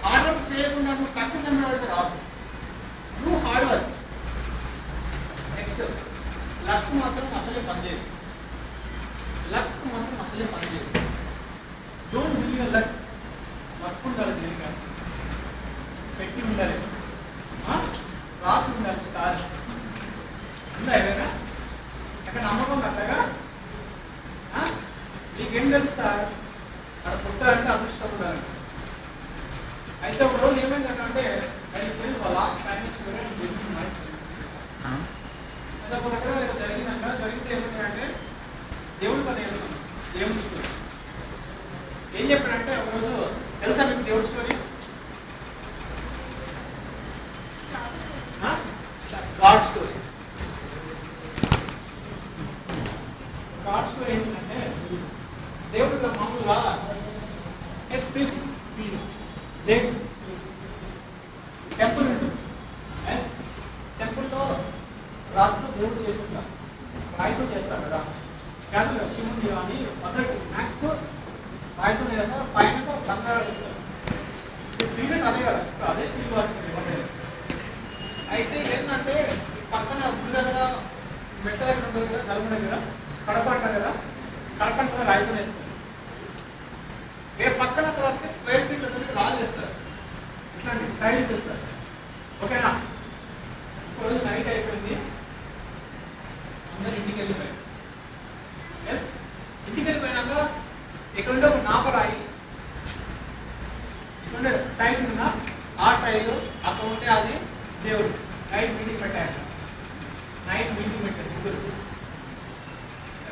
hard work చేయకుండా నువ్వు success అనేవాడికి రాదు. నువ్వు హార్డ్ వర్క్. నెక్స్ట్, లక్ మాత్రం అసలే పనిచేయదు. Don't believe your luck. Work ఉండాలి, తెలియక పెట్టి ఉండాలి, రాసి ఉండాలి, స్టార్ ఉందా ఏదైనా ఎక్కడ నమ్మకం అట్లాగా. నీకేం తెలుసు సార్, అక్కడ పుట్టారంటే అదృష్టం ఉండాలి. అయితే ఒక రోజు ఏమైందంటే లాస్ట్ ఫైనాన్స్ అయితే ఒక దగ్గర ఏదో జరిగిందంట. జరిగితే ఏమైందంటే దేవుడి పని ఏమన్నా దేవుడి స్టోరీ ఏం చెప్పాడంటే, ఒకరోజు తెలుసా మీకు దేవుడి story? God story. God story ఏంటంటే, దేవుడు మామూలుగా దేవుడు టెంపుల్ ఉంటుంది. రాజుతో దేవుడు చేస్తుంటారు, రాయితో చేస్తారు కదా. క్యాజువల్గా శివుని కానీ మొదటి మ్యాక్స్ రాయితో చేస్తారు, పైన బంగారాలు ఇస్తారు. ప్రీవియస్ అదే కదా, ఇప్పుడు అదే స్టీల్ వాడుతుంది. అయితే ఏంటంటే పక్కన గుడి దగ్గర మెట్ట దగ్గర ఉంటుంది కదా, ధర్మ దగ్గర కడప అంటారు కదా, కడప అంటే రాయితో వేస్తారు. పక్కన తర్వాత స్క్వేర్ ఫీట్ దగ్గరికి రాళ్ళు వేస్తారు, ఇట్లాంటి టైల్స్ వేస్తారు. ఓకేనా? ఇప్పుడు నైట్ అయిపోయింది, అందరు ఇంటికి వెళ్ళిపోయారు. ఎస్, ఇంటికి వెళ్ళిపోయినాక ఇక్కడ ఒక నాపరాయి, ఇక్కడ టైల్ ఉందా, ఆ టైల్ అక్కడ ఉంటే అది దేవుడు. నైట్ మీటింగ్ పెట్టారు, నైట్ మీటింగ్ పెట్టారు ముగ్గురు.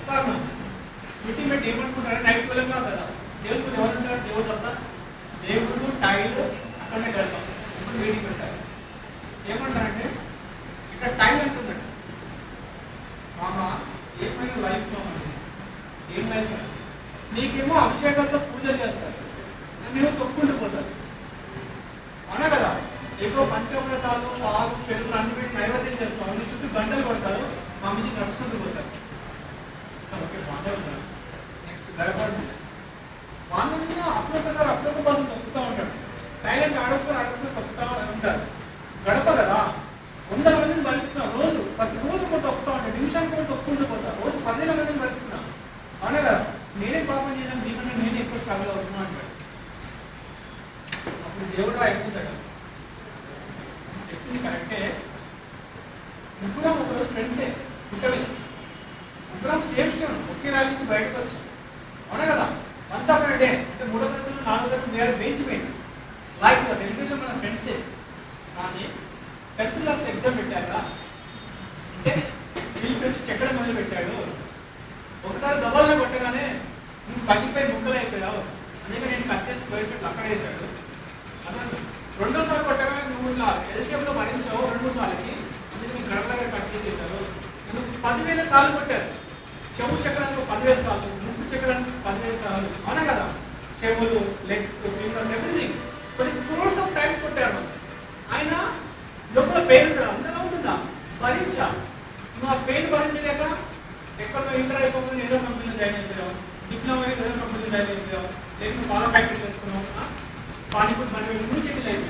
సార్ మీటింగ్ పెట్టి ఏమనుకుంటారు, నైట్ వెళ్ళినా కదా దేవుడు ఎవరు ఉంటారు, దేవుడు తప్ప దేవుడు టైల్ అక్కడనే గడపాలి. ఇప్పుడు మీటింగ్ పెట్టారు, ఏమంటారంటే ఇక్కడ టైం అంటుందండి, మామ ఏమైనా లైఫ్ మామండి, ఏం లైఫ్ అండి, నీకేమో అభిషేకాలతో పూజలు చేస్తారు, నన్నేమో తొక్కుంటూ పోతారు. అవునా కదా? ఏదో పంచవ్రతాలు పాలు పెరుగులు అన్ని పెట్టి నైవేద్యం చేస్తాం, నీ చుట్టూ గంటలు కొడతారు, మా మీద నడుచుకుంటూ పోతారు. ఓకే, బాగానే ఉంటారు. నెక్స్ట్ గడపండి, వాళ్ళని అప్పుడొకసారి అప్పుడొక బాధలు తొక్కుతూ ఉంటాడు. టైలెంట్ అడుగుతూ తొక్కుతూ ఉంటారు. గడప కదా, 100 మందిని భరిస్తున్నాం రోజు, ప్రతిరోజు కూడా తొక్కుతూ ఉంటాడు, నిమిషానికి కూడా తొక్కుంటూ పోతారు, రోజు 15 మందిని భరిస్తున్నాం. అవునా కదా? నేనే పాపం చేశాను, నీకన్నా నేనే ఎక్కువ స్ట్రగుల్ అవుతున్నా అంటాడు. అప్పుడు దేవుడు అయిపోతాడు, చెప్పింది కరెక్టే, ముగ్గురం ఒకరోజు ఫ్రెండ్సే పుట్ట మీద, ముగ్గురం సేమ్ స్టోన్ ఒకే ర్యాలీ నుంచి బయటకు వచ్చాం. అవునా కదా? వన్స్ ఆఫ్టర్ డే అంటే 3వ తరగతులు 4వ తరగతులు వేరే bench mates, like class education మన ఫ్రెండ్సే. కానీ 10th క్లాస్లో ఎగ్జామ్ పెట్టాక అంటే శిల్పి వచ్చి చెక్కడం మొదలు పెట్టాడు. ఒకసారి దబాల్లో కొట్టగానే నువ్వు పగిలిపోయి ముక్కలు అయిపోయావు, అందుకే నేను కట్ చేసి స్క్వేర్ ఫీట్లు అక్కడ వేసాడు. అదే రెండోసారి కొట్టగానే నువ్వు ఇలా ఎల్షేప్లో భరించావు 2 సార్లకి, అందుకే నేను గడప దగ్గర కట్ చేసేసారు. నువ్వు 10,000 సార్లు కొట్టారు, చెవు చెక్కడానికి 10,000 సార్లు, ముక్కు చెక్కడానికి 10,000 సార్లు. అవునా కదా? చెవులు, లెగ్స్, ఫింగర్స్, ఎవ్రీథింగ్ కొన్ని క్రోర్స్ ఆఫ్ టైమ్స్ కొట్టారు. ఆయన లోపల పెయిన్ ఉంటుందా, అంతగా ఉంటుందా, భరించా. నువ్వు ఆ పెయిన్ భరించలేక ఎక్కడో ఇంటర్ అయిపోతుంది ఏదో కంపెనీలో జాయిన్ అయిపోయావు, డిప్లొమా ఏదో కంపెనీలో జాయిన్ అయిపోయావు, లేకపోతే బాగా ఫ్యాక్టరీ చేసుకున్నావు, పానీపూరి బండి నువ్వు సెటిల్ అయిపోయావు.